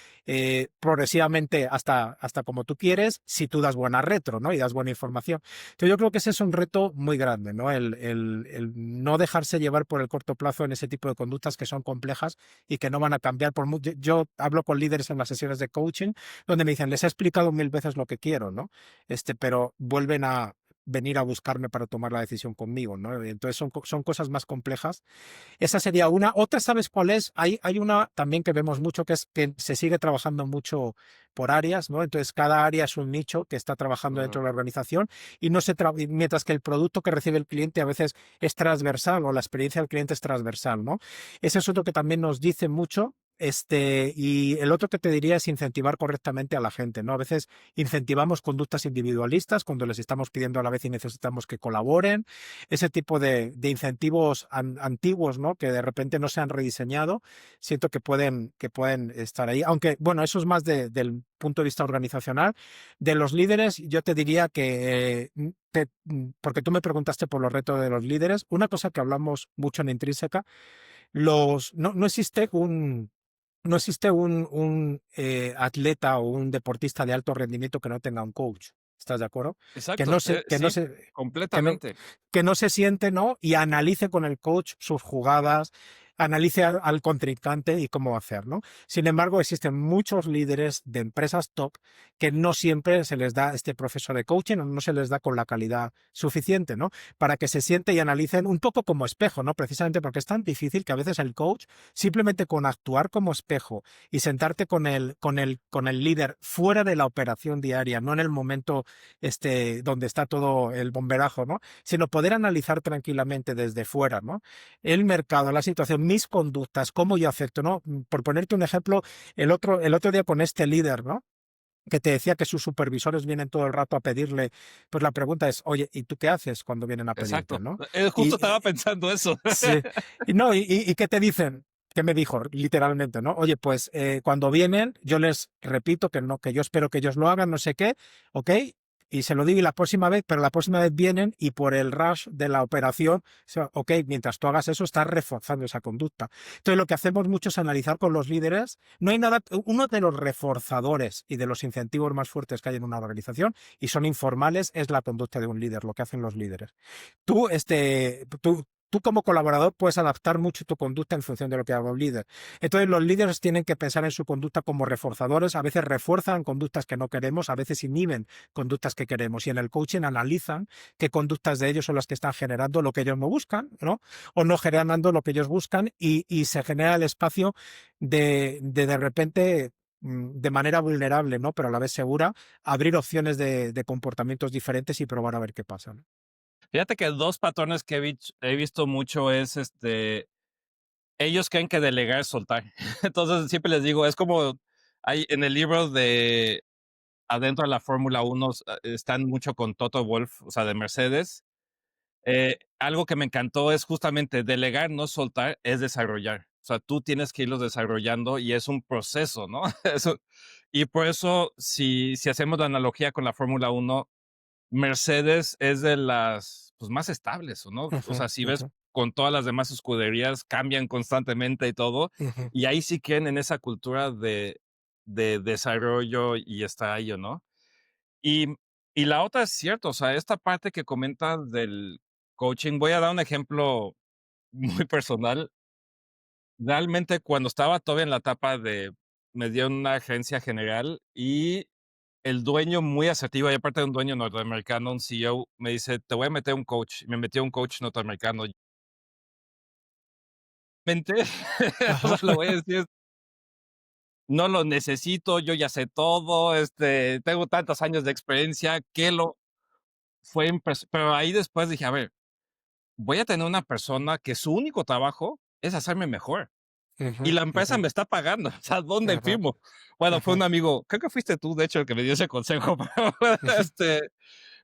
progresivamente hasta como tú quieres, si tú das buena retro, ¿no? Y das buena información. Entonces yo creo que ese es un reto muy grande, ¿no? El no dejarse llevar por el corto plazo en ese tipo de conductas que son complejas y que no van a cambiar por mucho. Yo hablo con líderes en las sesiones de coaching donde me dicen, les he explicado 1000 veces lo que quiero, ¿no? Pero vuelven a venir a buscarme para tomar la decisión conmigo, ¿no? Entonces son cosas más complejas. Esa sería una. Otra, ¿sabes cuál es? Hay una también que vemos mucho, que es que se sigue trabajando mucho por áreas, ¿no? Entonces, cada área es un nicho que está trabajando dentro Ujú. de la organización y no se mientras que el producto que recibe el cliente a veces es transversal o la experiencia del cliente es transversal, ¿no? Ese es otro que también nos dice mucho. Y el otro que te diría es incentivar correctamente a la gente, ¿no? A veces incentivamos conductas individualistas cuando les estamos pidiendo a la vez y necesitamos que colaboren, ese tipo de incentivos antiguos, ¿no? Que de repente no se han rediseñado, siento que pueden estar ahí. Aunque, bueno, eso es más del punto de vista organizacional. De los líderes, yo te diría que, porque tú me preguntaste por los retos de los líderes, una cosa que hablamos mucho en Intrínseca, no existe un atleta o un deportista de alto rendimiento que no tenga un coach. ¿Estás de acuerdo? Que Exacto, no se, que no sí, se, que no, completamente. que no se siente, ¿no? Y analice con el coach sus jugadas, analice al contrincante y cómo hacer, ¿no? Sin embargo, existen muchos líderes de empresas top que no siempre se les da este proceso de coaching o no se les da con la calidad suficiente, ¿no? Para que se sienten y analicen un poco como espejo, ¿no? Precisamente porque es tan difícil que a veces el coach, simplemente con actuar como espejo y sentarte con el líder fuera de la operación diaria, no en el momento donde está todo el bomberajo, ¿no? Sino poder analizar tranquilamente desde fuera, ¿no? El mercado, la situación, mis conductas, cómo yo acepto, ¿no? Por ponerte un ejemplo, el otro día con este líder, ¿no? Que te decía que sus supervisores vienen todo el rato a pedirle, pues la pregunta es, oye, ¿y tú qué haces cuando vienen a pedirte, Exacto. no? Justo Y estaba pensando eso. sí, y no, y qué te dicen, qué me dijo literalmente, ¿no? Oye, pues cuando vienen, yo les repito que no, que yo espero que ellos lo hagan, no sé qué, ¿ok? Y se lo digo y la próxima vez, pero la próxima vez vienen y por el rush de la operación, ok, mientras tú hagas eso, estás reforzando esa conducta. Entonces, lo que hacemos mucho es analizar con los líderes. No hay nada, uno de los reforzadores y de los incentivos más fuertes que hay en una organización, y son informales, es la conducta de un líder, lo que hacen los líderes. Tú como colaborador puedes adaptar mucho tu conducta en función de lo que haga un líder. Entonces los líderes tienen que pensar en su conducta como reforzadores. A veces refuerzan conductas que no queremos, a veces inhiben conductas que queremos. Y en el coaching analizan qué conductas de ellos son las que están generando lo que ellos no buscan, ¿no? O no generando lo que ellos buscan, y se genera el espacio de repente, de manera vulnerable, ¿no? Pero a la vez segura, abrir opciones de comportamientos diferentes y probar a ver qué pasa, ¿no? Fíjate que 2 patrones que he visto mucho es, ellos creen que delegar es soltar. Entonces, siempre les digo, es como hay en el libro de Adentro de la Fórmula 1, están mucho con Toto Wolff, o sea, de Mercedes. Algo que me encantó es justamente delegar, no soltar, es desarrollar. O sea, tú tienes que irlos desarrollando y es un proceso, ¿no? Eso, y por eso, si hacemos la analogía con la Fórmula 1, Mercedes es de las, pues, más estables, ¿no? O Ujú, sea, si ves ujú, con todas las demás escuderías, cambian constantemente y todo, ujú, y ahí sí creen en esa cultura de desarrollo y está ahí, ¿no? Y y la otra es cierto, o sea, esta parte que comentas del coaching, voy a dar un ejemplo muy personal. Realmente, cuando estaba todavía en la etapa de me dio una agencia general y el dueño muy asertivo, y aparte de un dueño norteamericano, un CEO, me dice: "Te voy a meter un coach", y me metió un coach norteamericano. Mente, o ajá, sea, lo voy a decir, no lo necesito, yo ya sé todo, tengo tantos años de experiencia que lo fue pero ahí después dije: "A ver, voy a tener una persona que su único trabajo es hacerme mejor, y ujú, la empresa ujú, me está pagando, o sea, ¿dónde ajá, firmo?". Bueno, fue ajá, un amigo, creo que fuiste tú, de hecho, el que me dio ese consejo, pero, ujú,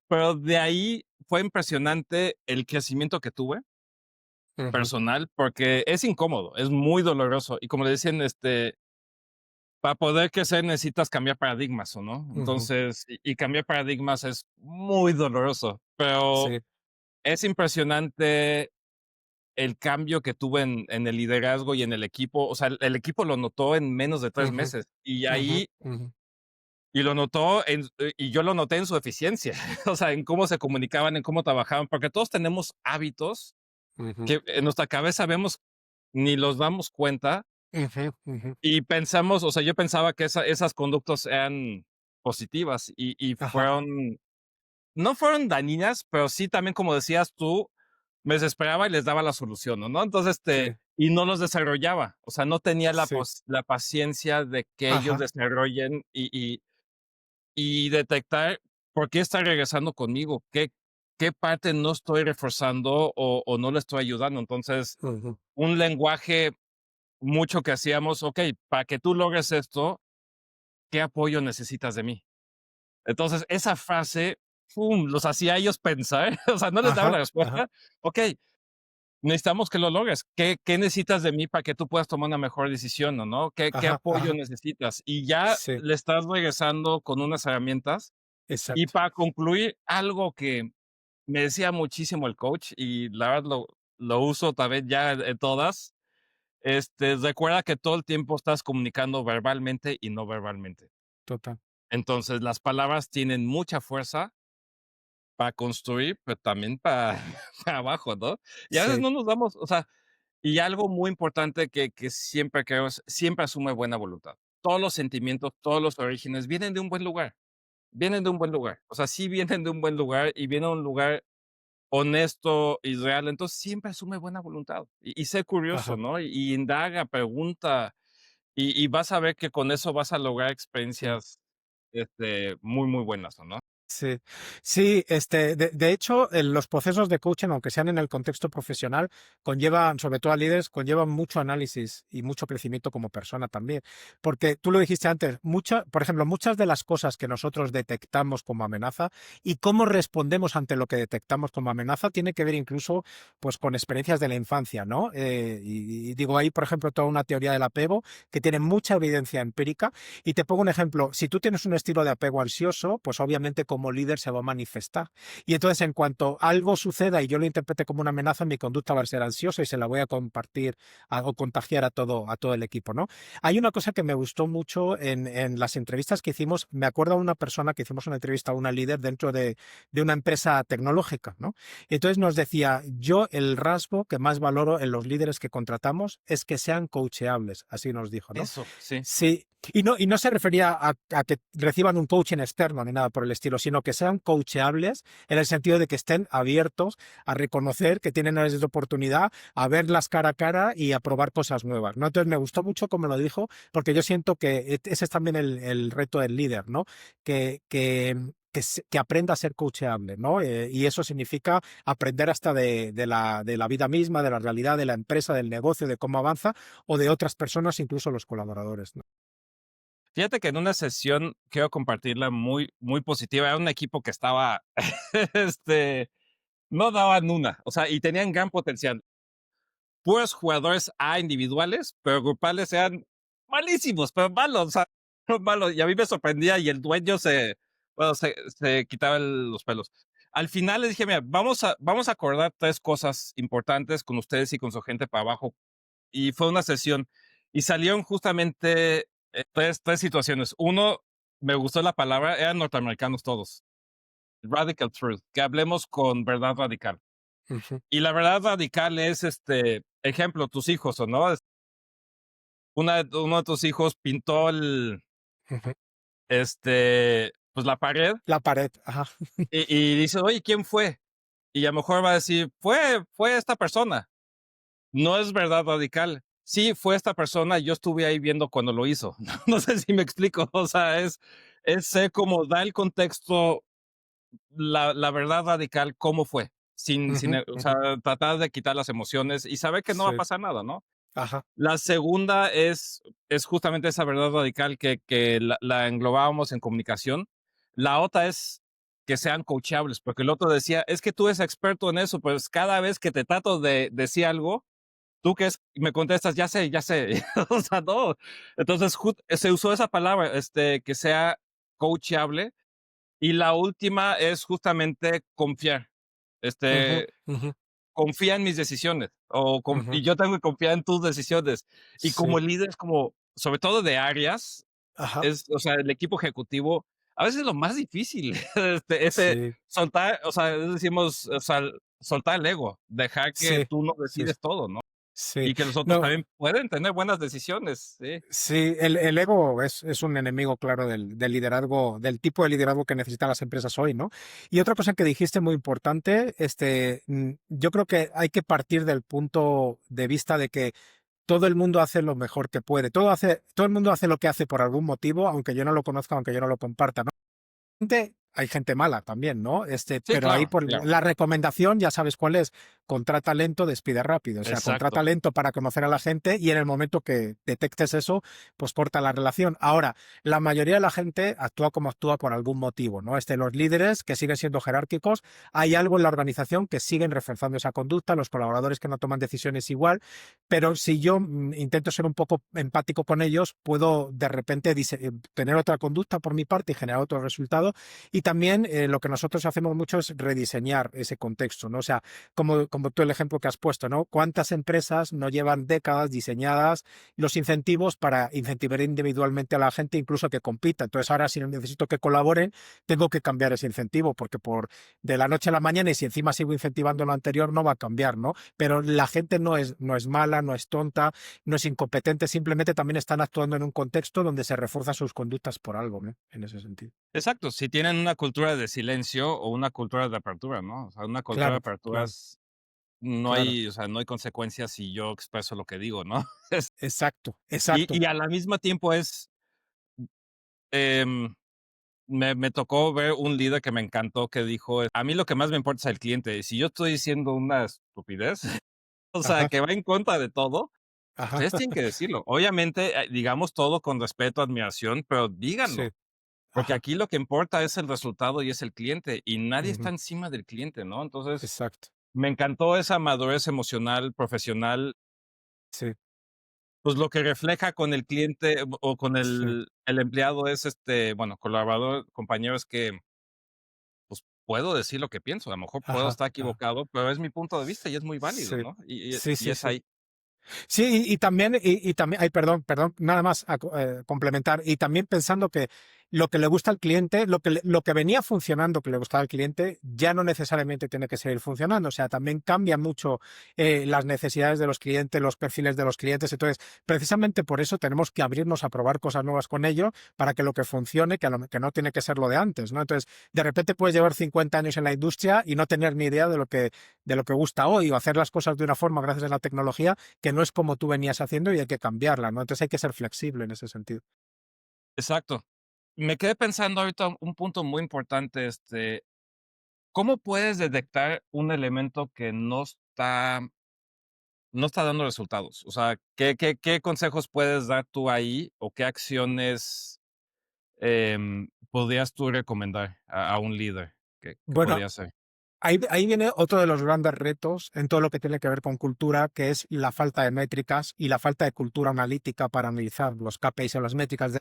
pero de ahí fue impresionante el crecimiento que tuve ujú, personal, porque es incómodo, es muy doloroso, y como le decían, para poder crecer necesitas cambiar paradigmas, ¿o no? ujú. Entonces, y cambiar paradigmas es muy doloroso, pero Sí, es impresionante el cambio que tuve en el liderazgo y en el equipo. O sea, el equipo lo notó en menos de 3 ujú, meses, y ujú, ahí ujú, y lo notó y yo lo noté en su eficiencia, o sea, en cómo se comunicaban, en cómo trabajaban, porque todos tenemos hábitos ujú, que en nuestra cabeza vemos, ni los damos cuenta, ujú, ujú. y pensamos, o sea, yo pensaba que esas conductas eran positivas y Ajá, fueron, no fueron dañinas, pero sí también, como decías tú, me desesperaba y les daba la solución, ¿no? Entonces, sí, y no los desarrollaba, o sea, no tenía sí, la paciencia de que ellos ajá, desarrollen y detectar por qué está regresando conmigo, qué parte no estoy reforzando o no le estoy ayudando. Entonces, ujú, un lenguaje mucho que hacíamos, okey, para que tú logres esto, ¿qué apoyo necesitas de mí? Entonces, esa frase, fum, los hacía a ellos pensar, o sea, no les daba ajá, la ajá, respuesta. Okey, necesitamos que lo logres. ¿Qué necesitas de mí para que tú puedas tomar una mejor decisión, o no? ¿Qué ajá, apoyo ajá, necesitas? Y ya sí, le estás regresando con unas herramientas. Y exacto, para concluir, algo que me decía muchísimo el coach, y la verdad lo uso también ya en todas, recuerda que todo el tiempo estás comunicando verbalmente y no verbalmente. total, Entonces, las palabras tienen mucha fuerza para construir, pero también para para abajo, ¿no? Y a veces sí, no nos damos, o sea, Y algo muy importante que siempre creo es, siempre asume buena voluntad. Todos los sentimientos, todos los orígenes vienen de un buen lugar, vienen de un buen lugar. O sea, sí vienen de un buen lugar y vienen de un lugar honesto y real. Entonces, siempre asume buena voluntad y sé curioso, Ajá. ¿no? Y indaga, pregunta, y vas a ver que con eso vas a lograr Mm. experiencias, muy, muy buenas, ¿o no? Sí, sí, de hecho, los procesos de coaching, aunque sean en el contexto profesional, conllevan, sobre todo a líderes, conllevan mucho análisis y mucho crecimiento como persona también. Porque tú lo dijiste antes, por ejemplo, muchas de las cosas que nosotros detectamos como amenaza y cómo respondemos ante lo que detectamos como amenaza tiene que ver incluso pues, con experiencias de la infancia, ¿no? Y digo ahí, por ejemplo, toda una teoría del apego que tiene mucha evidencia empírica y te pongo un ejemplo, si tú tienes un estilo de apego ansioso, pues obviamente como líder se va a manifestar. Y entonces en cuanto algo suceda y yo lo interprete como una amenaza, mi conducta va a ser ansiosa y se la voy a compartir o contagiar a todo el equipo, ¿no? Hay una cosa que me gustó mucho en las entrevistas que hicimos, me acuerdo de una persona que hicimos una entrevista a una líder dentro de una empresa tecnológica, ¿no? Y entonces nos decía, yo el rasgo que más valoro en los líderes que contratamos es que sean coacheables, así nos dijo, ¿no? Eso, sí. Sí, y no se refería a que reciban un coaching externo ni nada por el estilo, sino que sean coacheables en el sentido de que estén abiertos a reconocer que tienen áreas de oportunidad, a verlas cara a cara y a probar cosas nuevas, ¿no? Entonces me gustó mucho como lo dijo, porque yo siento que ese es también el reto del líder, ¿no? Que aprenda a ser coachable, ¿no? Y eso significa aprender hasta de la vida misma, de la realidad, de la empresa, del negocio, de cómo avanza, o de otras personas, incluso los colaboradores, ¿no? Fíjate que en una sesión, quiero compartirla muy, muy positiva, era un equipo que estaba, este, no daban una, o sea, y tenían gran potencial. Puros jugadores A individuales, pero grupales eran malísimos, pero malos, o sea, malos. Y a mí me sorprendía y el dueño bueno, se quitaba los pelos. Al final les dije, mira, vamos a acordar tres cosas importantes con ustedes y con su gente para abajo. Y fue una sesión y salieron justamente tres situaciones. Uno, me gustó la palabra, eran norteamericanos todos. Radical truth, que hablemos con verdad radical. Ujú, Y la verdad radical es, ejemplo, tus hijos, ¿o no? Uno de tus hijos pintó ujú. pues la pared La pared, ajá. y dice, oye, ¿quién fue? Y a lo mejor va a decir, fue esta persona. No es verdad radical. Sí, fue esta persona, yo estuve ahí viendo cuando lo hizo. No sé si me explico. O sea, es ser como da el contexto, la verdad radical, cómo fue, Ujú, o sea, ujú. tratar de quitar las emociones y saber que no va a Sí, pasar nada, ¿no? ajá. La segunda es justamente esa verdad radical que la englobábamos en comunicación. La otra es que sean coachables, porque el otro decía, es que tú eres experto en eso, pues cada vez que te trato de decir algo, tú que es, me contestas, ya sé, ya sé. O sea, no. Entonces, se usó esa palabra, que sea coachable. Y la última es justamente confiar. Ujú, Este, ujú, confía en mis decisiones ujú. y yo tengo que confiar en tus decisiones. Y como Sí, líder, es como, sobre todo de áreas, ajá. o sea, el equipo ejecutivo, a veces es lo más difícil, ese Sí, soltar, o sea, decimos, o sea, soltar el ego, dejar que sí, tú no sí, decides todo, ¿no? sí. Y que los otros No, también pueden tener buenas decisiones, sí. sí, el ego es un enemigo claro del liderazgo, del tipo de liderazgo que necesitan las empresas hoy, ¿no? Y otra cosa que dijiste muy importante, yo creo que hay que partir del punto de vista de que todo el mundo hace lo mejor que puede. Todo el mundo hace lo que hace por algún motivo, aunque yo no lo conozca, aunque yo no lo comparta, ¿no? Hay gente mala también, ¿no? Sí, Pero ahí claro, por claro. la recomendación ya sabes cuál es. Contrata lento, despide rápido. O sea, contrata Exacto. lento para conocer a la gente y en el momento que detectes eso, pues corta la relación. Ahora, la mayoría de la gente actúa como actúa por algún motivo, ¿no? Los líderes que siguen siendo jerárquicos, hay algo en la organización que siguen reforzando esa conducta, los colaboradores que no toman decisiones igual, pero si yo intento ser un poco empático con ellos, puedo de repente tener otra conducta por mi parte y generar otro resultado y también lo que nosotros hacemos mucho es rediseñar ese contexto, ¿no? O sea, como tú el ejemplo que has puesto, ¿no? ¿Cuántas empresas no llevan décadas diseñadas los incentivos para incentivar individualmente a la gente, incluso que compita? Entonces ahora si necesito que colaboren, tengo que cambiar ese incentivo, porque por de la noche a la mañana, y si encima sigo incentivando lo anterior, no va a cambiar, ¿no? Pero la gente no es mala, no es tonta, no es incompetente, simplemente también están actuando en un contexto donde se refuerzan sus conductas por algo, ¿no? En ese sentido. Exacto, si tienen una cultura de silencio o una cultura de apertura, ¿no? O sea, una cultura de Claro, apertura claro, es no claro. hay, o sea, no hay consecuencias si yo expreso lo que digo, ¿no? Exacto, Y exacto. y al mismo tiempo es, em, me tocó ver un líder que me encantó que dijo: "A mí lo que más me importa es el cliente, y si yo estoy diciendo una estupidez, o sea, Ajá, que va en contra de todo, ajá. ustedes tienen que decirlo". Obviamente, digamos todo con respeto, admiración, pero Sí, díganlo, porque ajá. aquí lo que importa es el resultado y es el cliente, y nadie está Ujú, encima del cliente, ¿no? Entonces, exacto. me encantó esa madurez emocional, profesional, Sí, pues, lo que refleja con el cliente o con sí, el empleado es, bueno, colaborador, compañeros que, pues, puedo decir lo que pienso, a lo mejor puedo ajá, estar ajá. equivocado, pero es mi punto de vista y es muy válido, Sí, ¿no? sí, Y sí, es sí. ahí. Sí, y también, ay, perdón, nada más complementar. Y también pensando que lo que le gusta al cliente, lo que venía funcionando que le gustaba al cliente, ya no necesariamente tiene que seguir funcionando. O sea, también cambia mucho las necesidades de los clientes, los perfiles de los clientes. Entonces, precisamente por eso tenemos que abrirnos a probar cosas nuevas con ellos para que lo que funcione, que no tiene que ser lo de antes, ¿no? Entonces, de repente puedes llevar 50 años en la industria y no tener ni idea de lo que gusta hoy o hacer las cosas de una forma gracias a la tecnología que no es como tú venías haciendo y hay que cambiarla, ¿no? Entonces hay que ser flexible en ese sentido. Exacto. Me quedé pensando ahorita un punto muy importante, ¿cómo puedes detectar un elemento que no está dando resultados? O sea, ¿qué consejos puedes dar tú ahí o qué acciones, podrías tú recomendar a un líder que Bueno, podría hacer? ahí viene otro de los grandes retos en todo lo que tiene que ver con cultura, que es la falta de métricas y la falta de cultura analítica para analizar los KPIs o las métricas.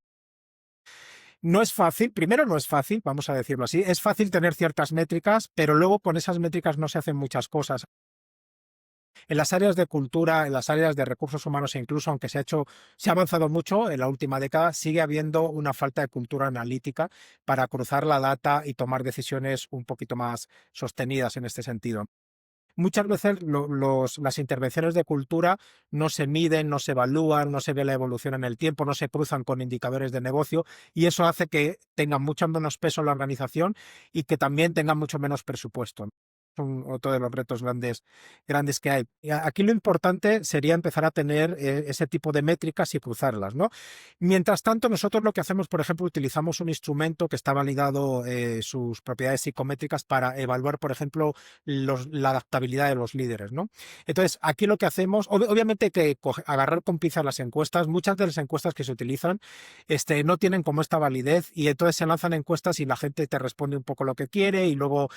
No es fácil, primero no es fácil, vamos a decirlo así, es fácil tener ciertas métricas, pero luego con esas métricas no se hacen muchas cosas. En las áreas de cultura, en las áreas de recursos humanos e incluso aunque se ha avanzado mucho en la última década, sigue habiendo una falta de cultura analítica para cruzar la data y tomar decisiones un poquito más sostenidas en este sentido. Muchas veces las intervenciones de cultura no se miden, no se evalúan, no se ve la evolución en el tiempo, no se cruzan con indicadores de negocio y eso hace que tengan mucho menos peso en la organización y que también tengan mucho menos presupuesto. Otro de los retos grandes que hay. Y aquí lo importante sería empezar a tener ese tipo de métricas y cruzarlas, ¿no? Mientras tanto, nosotros lo que hacemos, por ejemplo, utilizamos un instrumento que está validado sus propiedades psicométricas para evaluar, por ejemplo, la adaptabilidad de los líderes, ¿no? Entonces, aquí lo que hacemos, obviamente hay que agarrar con pinzas las encuestas, muchas de las encuestas que se utilizan no tienen como esta validez y entonces se lanzan encuestas y la gente te responde un poco lo que quiere y luego,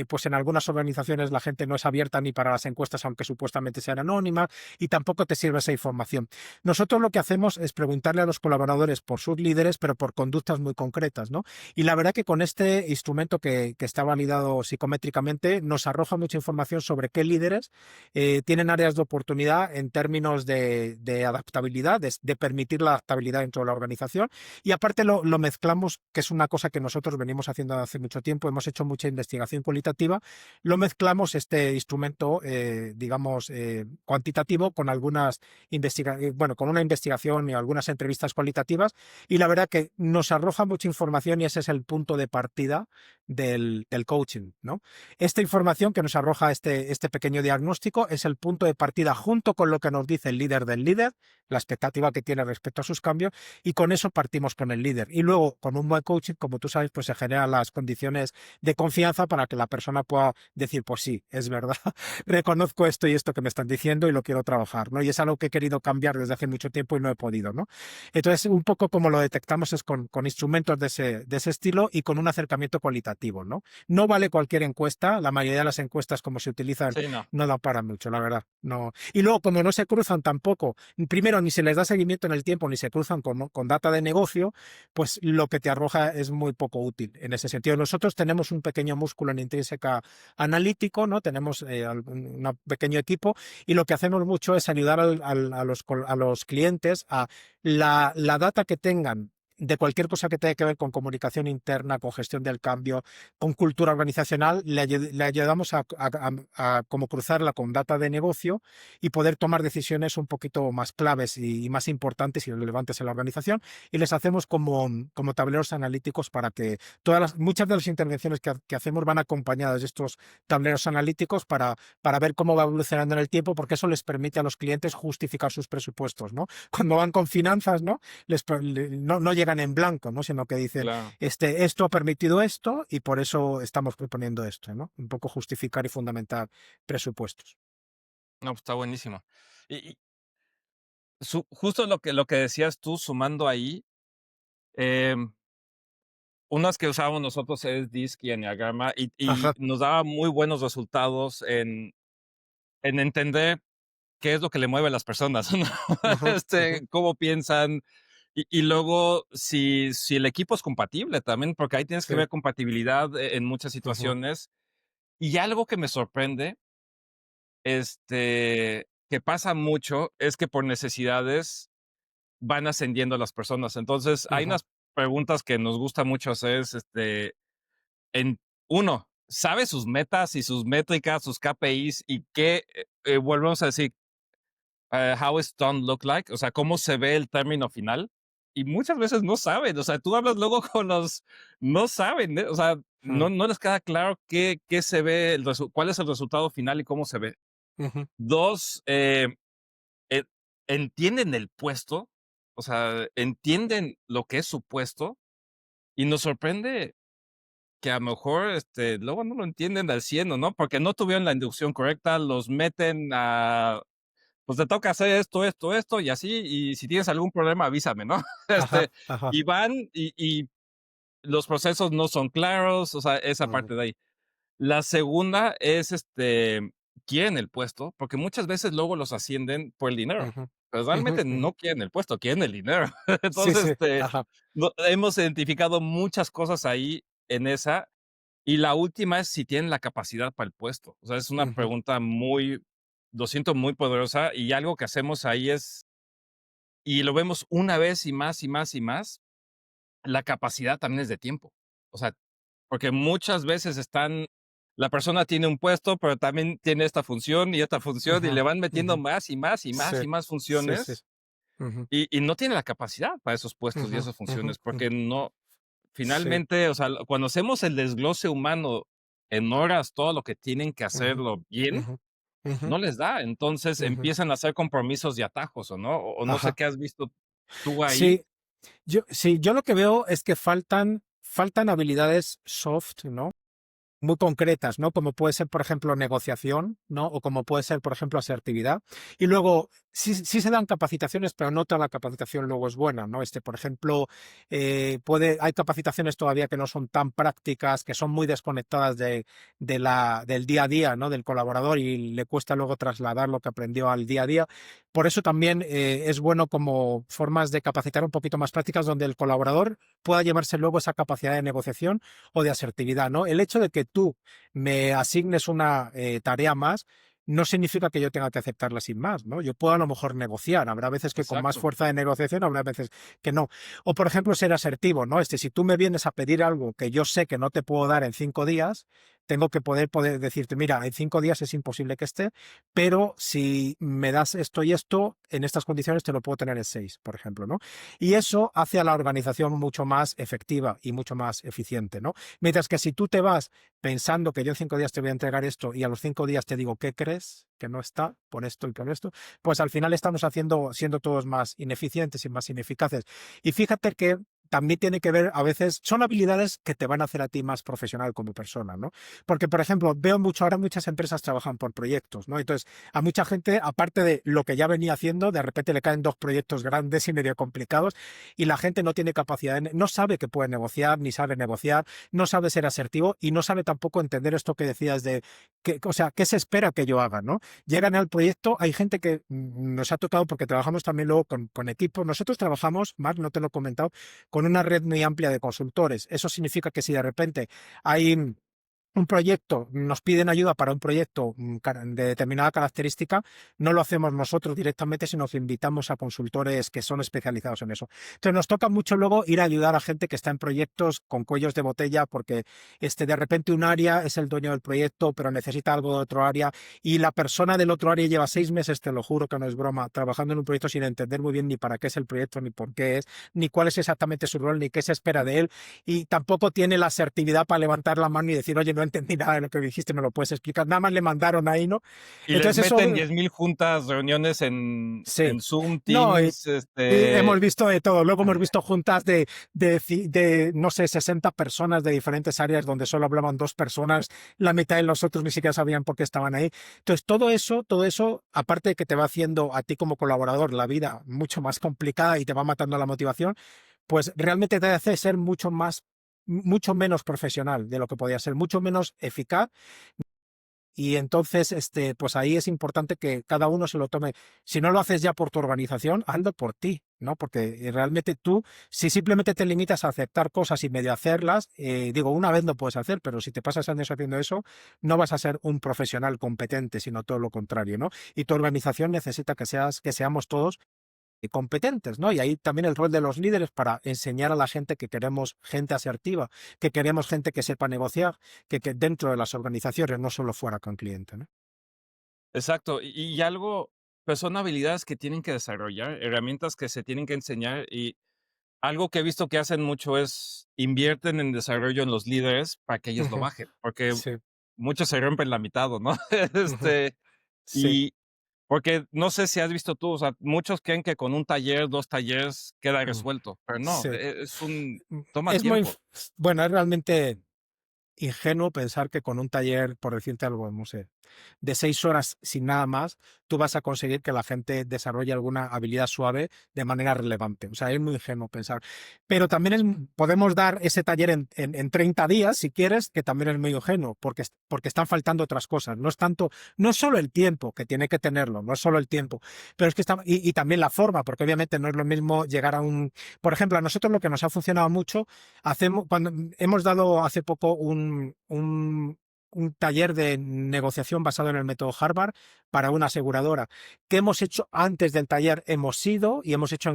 pues en algunas organizaciones la gente no es abierta ni para las encuestas, aunque supuestamente sean anónimas y tampoco te sirve esa información. Nosotros lo que hacemos es preguntarle a los colaboradores por sus líderes, pero por conductas muy concretas, ¿no? Y la verdad que con este instrumento que está validado psicométricamente nos arroja mucha información sobre qué líderes tienen áreas de oportunidad en términos de adaptabilidad, de permitir la adaptabilidad dentro de la organización. Y aparte lo mezclamos, que es una cosa que nosotros venimos haciendo hace mucho tiempo, hemos hecho mucha investigación cualitativa, lo mezclamos este instrumento, digamos, cuantitativo con bueno, con una investigación y algunas entrevistas cualitativas y la verdad que nos arroja mucha información y ese es el punto de partida del coaching, ¿no? Esta información que nos arroja este pequeño diagnóstico es el punto de partida junto con lo que nos dice el líder del líder, la expectativa que tiene respecto a sus cambios y con eso partimos con el líder. Y luego con un buen coaching, como tú sabes, pues se generan las condiciones de confianza para que la persona pueda decir, pues sí, es verdad, reconozco esto y esto que me están diciendo y lo quiero trabajar, ¿no? Y es algo que he querido cambiar desde hace mucho tiempo y no he podido, ¿no? Entonces, un poco como lo detectamos es con instrumentos de ese estilo y con un acercamiento cualitativo, ¿no? No vale cualquier encuesta, la mayoría de las encuestas como se utilizan Sí, no. no dan para mucho, la verdad, no. Y luego, como no se cruzan tampoco, primero ni se les da seguimiento en el tiempo, ni se cruzan con data de negocio, pues lo que te arroja es muy poco útil en ese sentido. Nosotros tenemos un pequeño músculo en Intrínseca analítico, ¿no? Tenemos un pequeño equipo y lo que hacemos mucho es ayudar a los clientes a la data que tengan de cualquier cosa que tenga que ver con comunicación interna, con gestión del cambio, con cultura organizacional, le ayudamos a como cruzarla con data de negocio y poder tomar decisiones un poquito más claves y más importantes y relevantes en la organización. Y les hacemos como tableros analíticos para que muchas de las intervenciones que hacemos van acompañadas de estos tableros analíticos para ver cómo va evolucionando en el tiempo, porque eso les permite a los clientes justificar sus presupuestos, ¿no? Cuando van con finanzas, ¿no? No llegan en blanco, ¿no? Sino que dicen, Claro. esto ha permitido esto y por eso estamos proponiendo esto, ¿no? Un poco justificar y fundamentar presupuestos. No, pues está buenísimo. Y justo lo que decías tú, sumando ahí, em, unas que usábamos nosotros es DISC y Enneagrama, y Ajá, nos daba muy buenos resultados en entender qué es lo que le mueve a las personas, ¿no? ujú, ujú, Cómo piensan, y luego si el equipo es compatible también, porque ahí tienes que sí, ver compatibilidad en muchas ujú, situaciones. Y algo que me sorprende, que pasa mucho, es que por necesidades van ascendiendo las personas. Entonces, hay ujú, unas preguntas que nos gusta mucho hacer, en uno, ¿sabe sus metas y sus métricas, sus KPIs y qué, volvemos a decir, how is done look like? O sea, ¿cómo se ve el término final? Y muchas veces no saben, o sea, tú hablas luego con los, no saben, o sea, ujú, no les queda claro qué se ve, cuál es el resultado final y cómo se ve. ujú, Dos, eh, entienden el puesto, o sea, entienden lo que es su puesto, y nos sorprende que a lo mejor, luego no lo entienden al 100 o no, porque no tuvieron la inducción correcta, los meten a, pues te toca hacer esto, esto, esto y así, y si tienes algún problema avísame, ¿no? ajá, ajá, Y van y los procesos no son claros, o sea, esa ujú, parte de ahí. La segunda es, quieren el puesto, porque muchas veces luego los ascienden por el dinero, ujú, pero ujú, realmente ujú. no quieren el puesto, quieren el dinero. Sí, Entonces, sí, ajá, hemos identificado muchas cosas ahí en esa. Y la última es si tienen la capacidad para el puesto. O sea, es una ujú, pregunta muy, lo siento, muy poderosa, y algo que hacemos ahí es, y lo vemos una vez y más y más y más, la capacidad también es de tiempo. O sea, porque muchas veces la persona tiene un puesto, pero también tiene esta función, y ujú, le van metiendo ujú. más y más y Sí, más y más sí, sí. funciones, Ujú, y no tiene la capacidad para esos puestos y ujú, esas ujú, funciones, ujú. porque no, Sí, finalmente, o sea, cuando hacemos el desglose humano en horas, todo lo que tienen que ujú, hacerlo bien, ujú, ujú, no les da. Entonces ujú. empiezan a hacer compromisos y atajos, ¿o no? O no sé Ajá. qué has visto tú ahí. Sí, yo lo que veo es que faltan habilidades soft, ¿no? Muy concretas, ¿no? Como puede ser, por ejemplo, negociación, ¿no? O como puede ser, por ejemplo, asertividad. Y luego, sí se dan capacitaciones, pero no toda la capacitación luego es buena, ¿no? Por ejemplo, hay capacitaciones todavía que no son tan prácticas, que son muy desconectadas del día a día, ¿no? Del colaborador y le cuesta luego trasladar lo que aprendió al día a día. Por eso también es bueno como formas de capacitar un poquito más prácticas donde el colaborador pueda llevarse luego esa capacidad de negociación o de asertividad, ¿no? El hecho de que tú me asignes una tarea más no significa que yo tenga que aceptarla sin más, ¿no? Yo puedo a lo mejor negociar, habrá veces que con más Exacto. fuerza de negociación, habrá veces que no. O por ejemplo ser asertivo, ¿no? Si tú me vienes a pedir algo que yo sé que no te puedo dar en 5 días, tengo que poder decirte, mira, en 5 días es imposible que esté, pero si me das esto y esto, en estas condiciones te lo puedo tener en 6, por ejemplo, ¿no? Y eso hace a la organización mucho más efectiva y mucho más eficiente, ¿no? Mientras que si tú te vas pensando que yo en 5 días te voy a entregar esto y a los 5 días te digo, ¿qué crees? Que no está, por esto y por esto, pues al final estamos siendo todos más ineficientes y más ineficaces. Y fíjate que también tiene que ver, a veces, son habilidades que te van a hacer a ti más profesional como persona, ¿no? Porque, por ejemplo, veo mucho, ahora muchas empresas trabajan por proyectos, ¿no? Entonces, a mucha gente, aparte de lo que ya venía haciendo, de repente le caen dos proyectos grandes y medio complicados y la gente no tiene capacidad, no sabe que puede negociar, ni sabe negociar, no sabe ser asertivo y no sabe tampoco entender esto que decías de, que, o sea, qué se espera que yo haga, ¿no? Llegan al proyecto, hay gente que nos ha tocado porque trabajamos también luego con equipos. Nosotros trabajamos, Marc, no te lo he comentado, con una red muy amplia de consultores. Eso significa que si de repente hay un proyecto, nos piden ayuda para un proyecto de determinada característica, no lo hacemos nosotros directamente, sino que invitamos a consultores que son especializados en eso. Entonces nos toca mucho luego ir a ayudar a gente que está en proyectos con cuellos de botella porque de repente un área es el dueño del proyecto, pero necesita algo de otro área y la persona del otro área lleva 6 meses, te lo juro que no es broma, trabajando en un proyecto sin entender muy bien ni para qué es el proyecto, ni por qué es, ni cuál es exactamente su rol, ni qué se espera de él y tampoco tiene la asertividad para levantar la mano y decir, oye, no entendí nada de lo que dijiste, me lo puedes explicar. Nada más le mandaron ahí, ¿no? Y les Entonces meten eso, 10,000 juntas, reuniones sí. en Zoom, No, Teams, y hemos visto de todo. Luego hemos visto juntas no sé, 60 personas de diferentes áreas donde solo hablaban dos personas, la mitad de los otros ni siquiera sabían por qué estaban ahí. Entonces, todo eso, aparte de que te va haciendo a ti como colaborador la vida mucho más complicada y te va matando la motivación, pues realmente te hace ser mucho menos profesional de lo que podía ser, mucho menos eficaz. Y entonces, pues ahí es importante que cada uno se lo tome. Si no lo haces ya por tu organización, hazlo por ti, ¿no? Porque realmente tú, si simplemente te limitas a aceptar cosas y medio hacerlas, digo, una vez lo puedes hacer, pero si te pasas años haciendo eso, no vas a ser un profesional competente, sino todo lo contrario, ¿no? Y tu organización necesita que seamos todos competentes, ¿no? Y ahí también el rol de los líderes para enseñar a la gente que queremos gente asertiva, que queremos gente que sepa negociar, que dentro de las organizaciones no solo fuera con cliente, ¿no? exacto. Y algo, pues son habilidades que tienen que desarrollar, herramientas que se tienen que enseñar y algo que he visto que hacen mucho es invierten en desarrollo en los líderes para que ellos lo Ujú. bajen, porque Sí, muchos se rompen la mitad, ¿o ¿no? ujú, Este, sí, y porque no sé si has visto tú, o sea, muchos creen que con un taller, 2 talleres queda mm, resuelto, pero no, sí. toma Es muy, tiempo. bueno, es realmente ingenuo pensar que con un taller, por decirte algo, no sé, de 6 horas sin nada más, tú vas a conseguir que la gente desarrolle alguna habilidad suave de manera relevante. O sea, es muy ingenuo pensar. Pero también podemos dar ese taller en 30 días, si quieres, que también es muy ingenuo, porque están faltando otras cosas. No es tanto, no es solo el tiempo, que tiene que tenerlo, no es solo el tiempo, pero es que y también la forma, porque obviamente no es lo mismo llegar a un, por ejemplo, a nosotros lo que nos ha funcionado mucho, cuando hemos dado hace poco un taller de negociación basado en el método Harvard para una aseguradora. ¿Qué hemos hecho antes del taller? Hemos ido y hemos hecho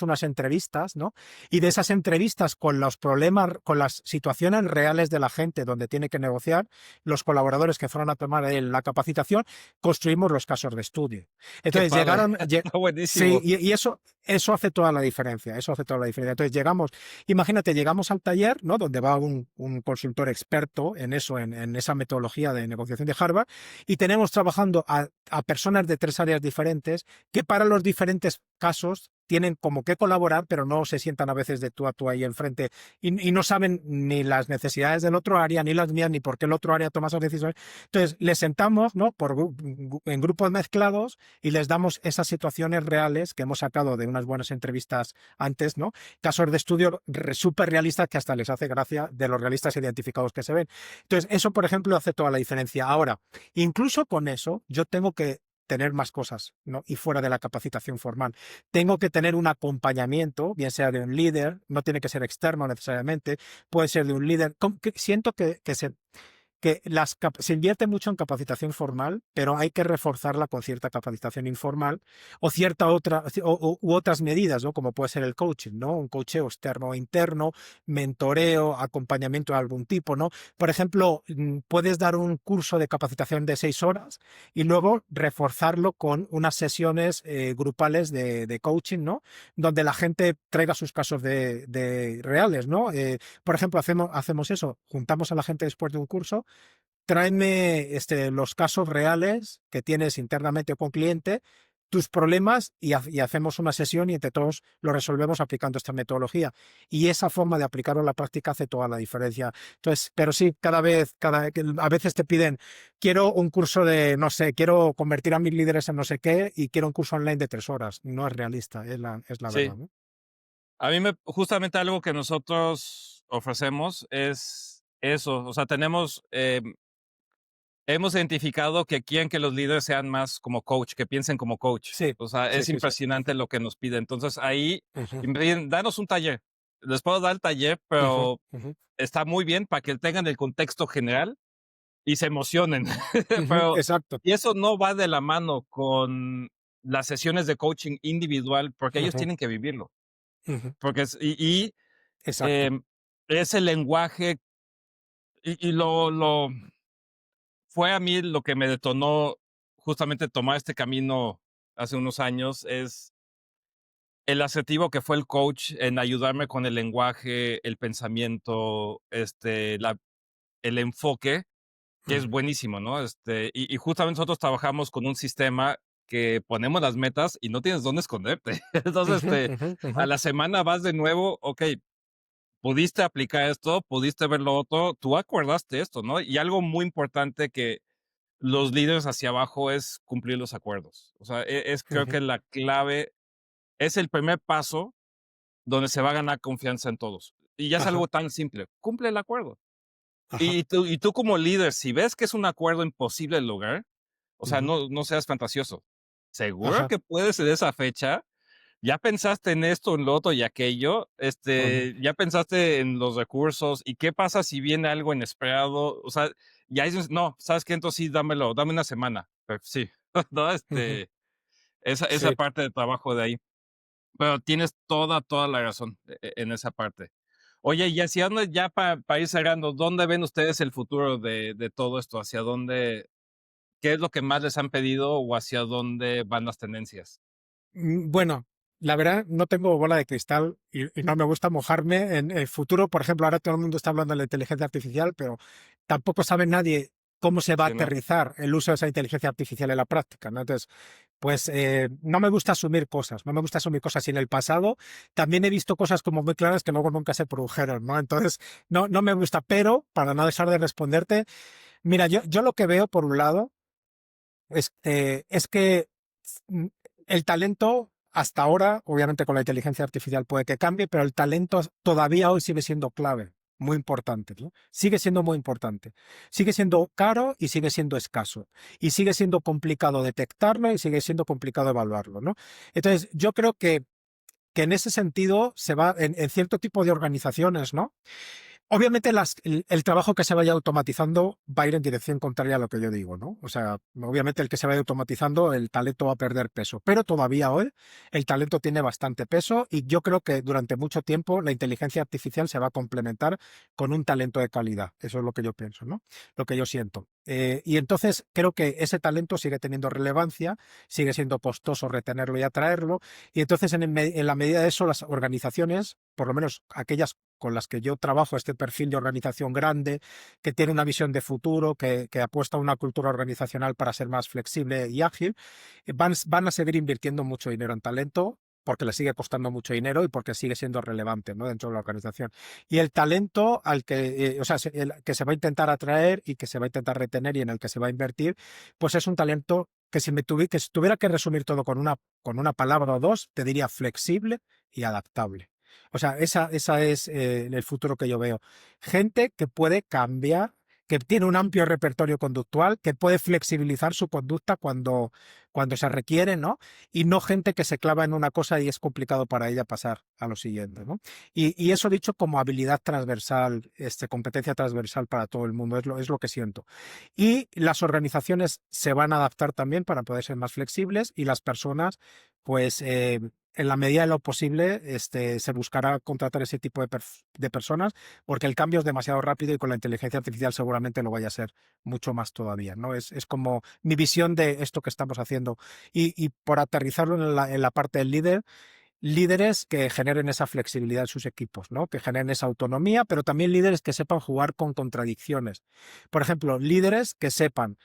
unas entrevistas, ¿no? Y de esas entrevistas con los problemas, con las situaciones reales de la gente donde tiene que negociar, los colaboradores que fueron a tomar la capacitación, construimos los casos de estudio. Qué Entonces padre, llegaron, está sí, buenísimo. y eso hace toda la diferencia, eso hace toda la diferencia. Entonces imagínate, llegamos al taller, ¿no? Donde va un consultor experto en eso, en esa metodología de negociación de Harvard, y tenemos trabajando a personas de 3 áreas diferentes que para los diferentes casos tienen como que colaborar, pero no se sientan a veces de tú a tú ahí enfrente y no saben ni las necesidades del otro área, ni las mías, ni por qué el otro área toma esas decisiones. Entonces, les sentamos, ¿no? En grupos mezclados y les damos esas situaciones reales que hemos sacado de unas buenas entrevistas antes, ¿no? Casos de estudio súper realistas que hasta les hace gracia de los realistas identificados que se ven. Entonces, eso, por ejemplo, hace toda la diferencia. Ahora, incluso con eso, yo tengo que tener más cosas, ¿no? Y fuera de la capacitación formal. Tengo que tener un acompañamiento, bien sea de un líder, no tiene que ser externo necesariamente, puede ser de un líder. Siento que se invierte mucho en capacitación formal, pero hay que reforzarla con cierta capacitación informal o cierta otra u otras medidas, ¿no? Como puede ser el coaching, ¿no? Un coacheo externo o interno, mentoreo, acompañamiento de algún tipo, ¿no? Por ejemplo, puedes dar un curso de capacitación de 6 horas y luego reforzarlo con unas sesiones grupales de coaching, ¿no? Donde la gente traiga sus casos de reales, ¿no? Por ejemplo, hacemos eso, juntamos a la gente después de un curso, tráeme los casos reales que tienes internamente con cliente tus problemas y hacemos una sesión y entre todos lo resolvemos aplicando esta metodología. Y esa forma de aplicarlo en la práctica hace toda la diferencia. Entonces, pero sí, a veces te piden, quiero un curso de, no sé, quiero convertir a mis líderes en no sé qué y quiero un curso online de 3 horas. No es realista, es la Sí. verdad, ¿no? A mí justamente algo que nosotros ofrecemos es eso. O sea, hemos identificado que quieren que los líderes sean más como coach, que piensen como coach. Sí, O sea, sí, es sí, sí. impresionante lo que nos piden. Entonces ahí Ujú, me piden, danos un taller. Les puedo dar el taller, ujú, pero ujú, está muy bien para que tengan el contexto general y se emocionen. ujú, Pero, exacto. y eso no va de la mano con las sesiones de coaching individual, porque ellos Ujú, tienen que vivirlo. ujú, Porque exacto. em, es el lenguaje y fue a mí lo que me detonó justamente tomar este camino hace unos años, es el asertivo que fue el coach en ayudarme con el lenguaje, el pensamiento, el enfoque, que es Ujú, buenísimo, ¿no? Y justamente nosotros trabajamos con un sistema que ponemos las metas y no tienes dónde esconderte. Entonces, ujú, ujú, ujú, a la semana vas de nuevo, okey, pudiste aplicar esto, pudiste ver lo otro, tú acordaste esto, ¿no? Y algo muy importante que los líderes hacia abajo es cumplir los acuerdos. O sea, creo ujú. que la clave es el primer paso donde se va a ganar confianza en todos. Y ya es Ajá, algo tan simple, cumple el acuerdo. ajá. Y tú como líder, si ves que es un acuerdo imposible de lograr, o sea, Ujú, no seas fantasioso. ¿Seguro ajá. que puedes en esa fecha? ¿Ya pensaste en esto, en lo otro y aquello? Ujú, ¿Ya pensaste en los recursos? ¿Y qué pasa si viene algo inesperado? O sea, ya dices, no, ¿sabes qué? Entonces sí, dame una semana. Pero sí, no, ujú. esa Sí. parte de trabajo de ahí. Pero tienes toda la razón en esa parte. Oye, y hacia dónde, ya para ir cerrando, ¿dónde ven ustedes el futuro de todo esto? ¿Hacia dónde, qué es lo que más les han pedido o hacia dónde van las tendencias? Bueno, la verdad no tengo bola de cristal y no me gusta mojarme en el futuro. Por ejemplo, ahora todo el mundo está hablando de la inteligencia artificial, pero tampoco sabe nadie cómo se va a Sí, ¿no? aterrizar el uso de esa inteligencia artificial en la práctica, ¿no? Entonces, pues no me gusta asumir cosas, no me gusta asumir cosas. Y en el pasado también he visto cosas como muy claras que luego nunca se produjeron, ¿no? Entonces, no me gusta, pero para no dejar de responderte, mira, yo lo que veo por un lado es que mm, el talento, hasta ahora, obviamente con la inteligencia artificial puede que cambie, pero el talento todavía hoy sigue siendo clave, muy importante, ¿no? Sigue siendo muy importante. Sigue siendo caro y sigue siendo escaso. Y sigue siendo complicado detectarlo y sigue siendo complicado evaluarlo, ¿no? Entonces, yo creo que en ese sentido se va, en cierto tipo de organizaciones, ¿no? Obviamente el trabajo que se vaya automatizando va a ir en dirección contraria a lo que yo digo, ¿no? O sea, obviamente el que se vaya automatizando, el talento va a perder peso, pero todavía hoy el talento tiene bastante peso y yo creo que durante mucho tiempo la inteligencia artificial se va a complementar con un talento de calidad. Eso es lo que yo pienso, ¿no? Lo que yo siento. Y entonces creo que ese talento sigue teniendo relevancia, sigue siendo costoso retenerlo y atraerlo, y entonces en la medida de eso las organizaciones, por lo menos aquellas con las que yo trabajo, este perfil de organización grande, que tiene una visión de futuro, que apuesta a una cultura organizacional para ser más flexible y ágil, van a seguir invirtiendo mucho dinero en talento porque le sigue costando mucho dinero y porque sigue siendo relevante, ¿no? Dentro de la organización. Y el talento al que, o sea, el que se va a intentar atraer y que se va a intentar retener y en el que se va a invertir, pues es un talento que que si tuviera que resumir todo con una palabra o dos, te diría flexible y adaptable. O sea, esa es el futuro que yo veo. Gente que puede cambiar, que tiene un amplio repertorio conductual, que puede flexibilizar su conducta cuando se requiere, ¿no? Y no gente que se clava en una cosa y es complicado para ella pasar a lo siguiente, ¿no? Y eso dicho como habilidad transversal, competencia transversal para todo el mundo, es lo que siento. Y las organizaciones se van a adaptar también para poder ser más flexibles y las personas, pues en la medida de lo posible, se buscará contratar ese tipo de personas porque el cambio es demasiado rápido y con la inteligencia artificial seguramente lo vaya a ser mucho más todavía, ¿no? Es como mi visión de esto que estamos haciendo. Y por aterrizarlo en la parte del líder, líderes que generen esa flexibilidad en sus equipos, ¿no? Que generen esa autonomía, pero también líderes que sepan jugar con contradicciones. Por ejemplo, líderes que sepan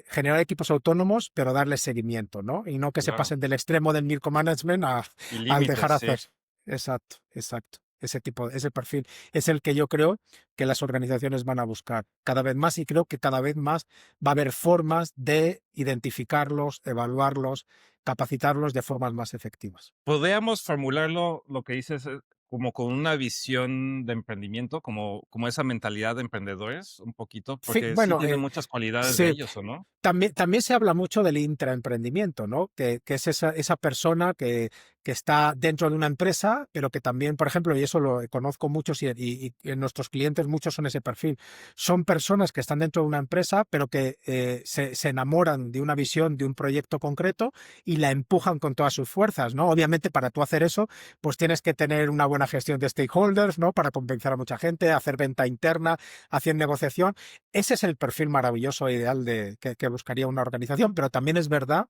generar equipos autónomos, pero darles seguimiento, ¿no? Y no que se Claro. pasen del extremo del micromanagement Y al dejar límites, sí. hacer. Exacto, exacto. Ese perfil es el que yo creo que las organizaciones van a buscar cada vez más y creo que cada vez más va a haber formas de identificarlos, evaluarlos, capacitarlos de formas más efectivas. Podríamos formularlo, lo que dices, como con una visión de emprendimiento, como esa mentalidad de emprendedores, un poquito, Sí, porque sí bueno, tienen muchas cualidades de sí, ellos, ¿o no? también se habla mucho del intraemprendimiento, ¿no? Que es esa persona que está dentro de una empresa, pero que también, por ejemplo, y eso lo conozco muchos y en nuestros clientes muchos son ese perfil, son personas que están dentro de una empresa, pero que se enamoran de una visión, de un proyecto concreto y la empujan con todas sus fuerzas, ¿no? Obviamente, para tú hacer eso, pues tienes que tener una buena gestión de stakeholders, ¿no? Para convencer a mucha gente, hacer venta interna, hacer negociación. Ese es el perfil maravilloso e ideal que buscaría una organización, pero también es verdad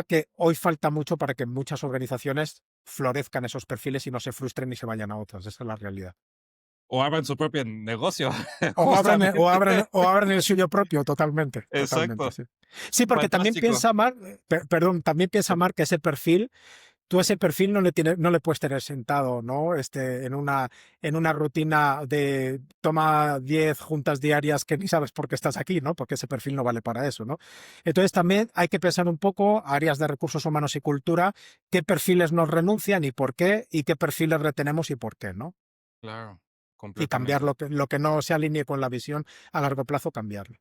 que hoy falta mucho para que en muchas organizaciones florezcan esos perfiles y no se frustren y se vayan a otras. Esa es la realidad. O abran su propio negocio, O abran, justamente. o abran el suyo propio, totalmente, totalmente, Exacto. sí. Sí, porque también Fantástico. piensa Mark, perdón, también piensa Mark que ese perfil tú ese perfil no le puedes tener sentado, ¿no? En una rutina de toma 10 juntas diarias que ni sabes por qué estás aquí, ¿no? Porque ese perfil no vale para eso, ¿no? Entonces también hay que pensar un poco, áreas de recursos humanos y cultura, qué perfiles nos renuncian y por qué, y qué perfiles retenemos y por qué, ¿no? Claro, Y cambiar completamente. lo que no se alinee con la visión a largo plazo, cambiarlo.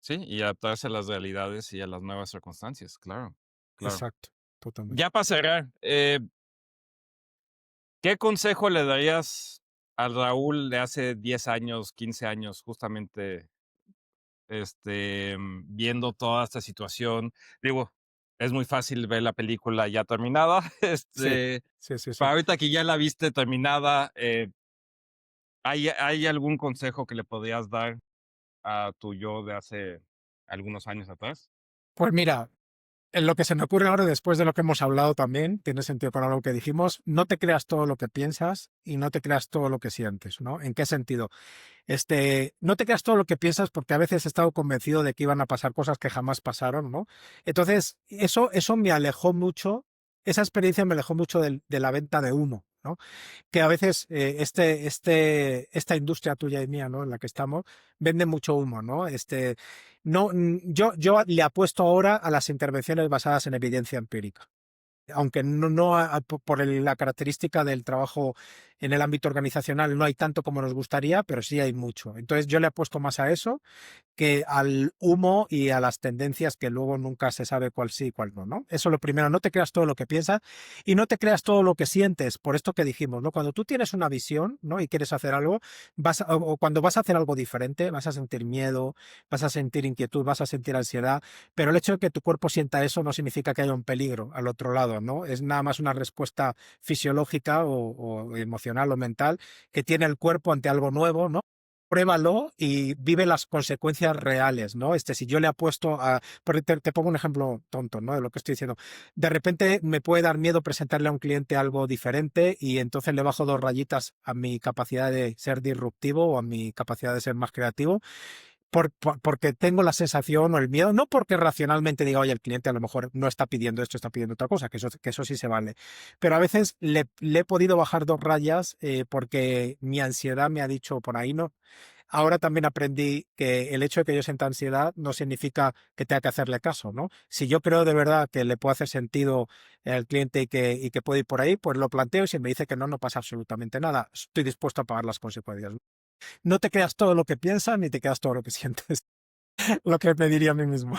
Sí, y adaptarse a las realidades y a las nuevas circunstancias, claro, claro. Exacto, totalmente. Ya para cerrar, ¿qué consejo le darías al Raúl de hace 10 años, 15 años, justamente, viendo toda esta situación? Digo, es muy fácil ver la película ya terminada, Sí, sí, sí, sí. pero ahorita que ya la viste terminada, ¿hay algún consejo que le podrías dar a tu yo de hace algunos años atrás? Pues mira, en lo que se me ocurre ahora, después de lo que hemos hablado también, tiene sentido con algo que dijimos, no te creas todo lo que piensas y no te creas todo lo que sientes, ¿no? ¿En qué sentido? No te creas todo lo que piensas porque a veces he estado convencido de que iban a pasar cosas que jamás pasaron, ¿no? Entonces, eso me alejó mucho, esa experiencia me alejó mucho de la venta de humo, ¿no? Que a veces esta industria tuya y mía, ¿no? En la que estamos, vende mucho humo, ¿no? No, yo le apuesto ahora a las intervenciones basadas en evidencia empírica, aunque no por la característica del trabajo en el ámbito organizacional no hay tanto como nos gustaría, pero sí hay mucho. Entonces yo le apuesto más a eso que al humo y a las tendencias que luego nunca se sabe cuál sí y cuál no, ¿no? Eso lo primero, no te creas todo lo que piensas y no te creas todo lo que sientes, por esto que dijimos, ¿no? Cuando tú tienes una visión, ¿no? Y quieres hacer algo, o cuando vas a hacer algo diferente, vas a sentir miedo, vas a sentir inquietud, vas a sentir ansiedad, pero el hecho de que tu cuerpo sienta eso no significa que haya un peligro al otro lado, ¿no? Es nada más una respuesta fisiológica o emocional o mental que tiene el cuerpo ante algo nuevo, ¿no? Pruébalo y vive las consecuencias reales, ¿no? Si yo le apuesto a, te pongo un ejemplo tonto, ¿no? De lo que estoy diciendo. De repente me puede dar miedo presentarle a un cliente algo diferente y entonces le bajo 2 rayitas a mi capacidad de ser disruptivo o a mi capacidad de ser más creativo porque tengo la sensación o el miedo, no porque racionalmente diga, oye, el cliente a lo mejor no está pidiendo esto, está pidiendo otra cosa, que eso sí se vale. Pero a veces le he podido bajar 2 rayas porque mi ansiedad me ha dicho por ahí no. Ahora también aprendí que el hecho de que yo sienta ansiedad no significa que tenga que hacerle caso, ¿no? Si yo creo de verdad que le puede hacer sentido al cliente y que puede ir por ahí, pues lo planteo y si me dice que no, no pasa absolutamente nada. Estoy dispuesto a pagar las consecuencias. No te creas todo lo que piensas ni te creas todo lo que sientes. Lo que me diría a mí mismo.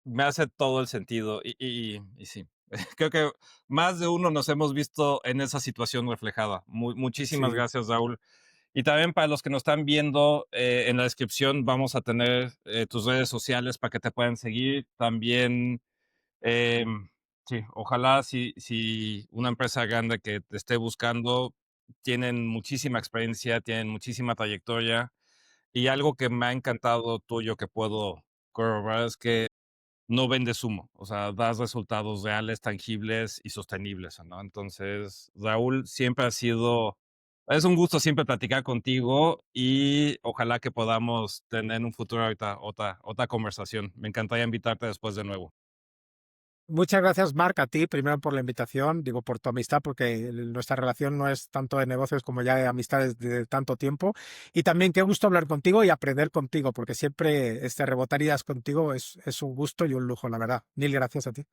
Me hace todo el sentido y sí. Creo que más de uno nos hemos visto en esa situación reflejada. Muchísimas Sí, gracias, Raúl. Y también para los que nos están viendo, en la descripción vamos a tener tus redes sociales para que te puedan seguir. También, sí, ojalá si una empresa grande que te esté buscando, tienen muchísima experiencia, tienen muchísima trayectoria. Y algo que me ha encantado tuyo que puedo corroborar es que no vendes humo, o sea, das resultados reales, tangibles y sostenibles, ¿no? Entonces, Raúl siempre ha sido Es un gusto siempre platicar contigo y ojalá que podamos tener en un futuro ahorita otra conversación. Me encantaría invitarte después de nuevo. Muchas gracias, Marc, a ti, primero por la invitación, digo, por tu amistad, porque nuestra relación no es tanto de negocios como ya de amistades de tanto tiempo. Y también qué gusto hablar contigo y aprender contigo, porque siempre rebotar ideas contigo es un gusto y un lujo, la verdad. Mil gracias a ti.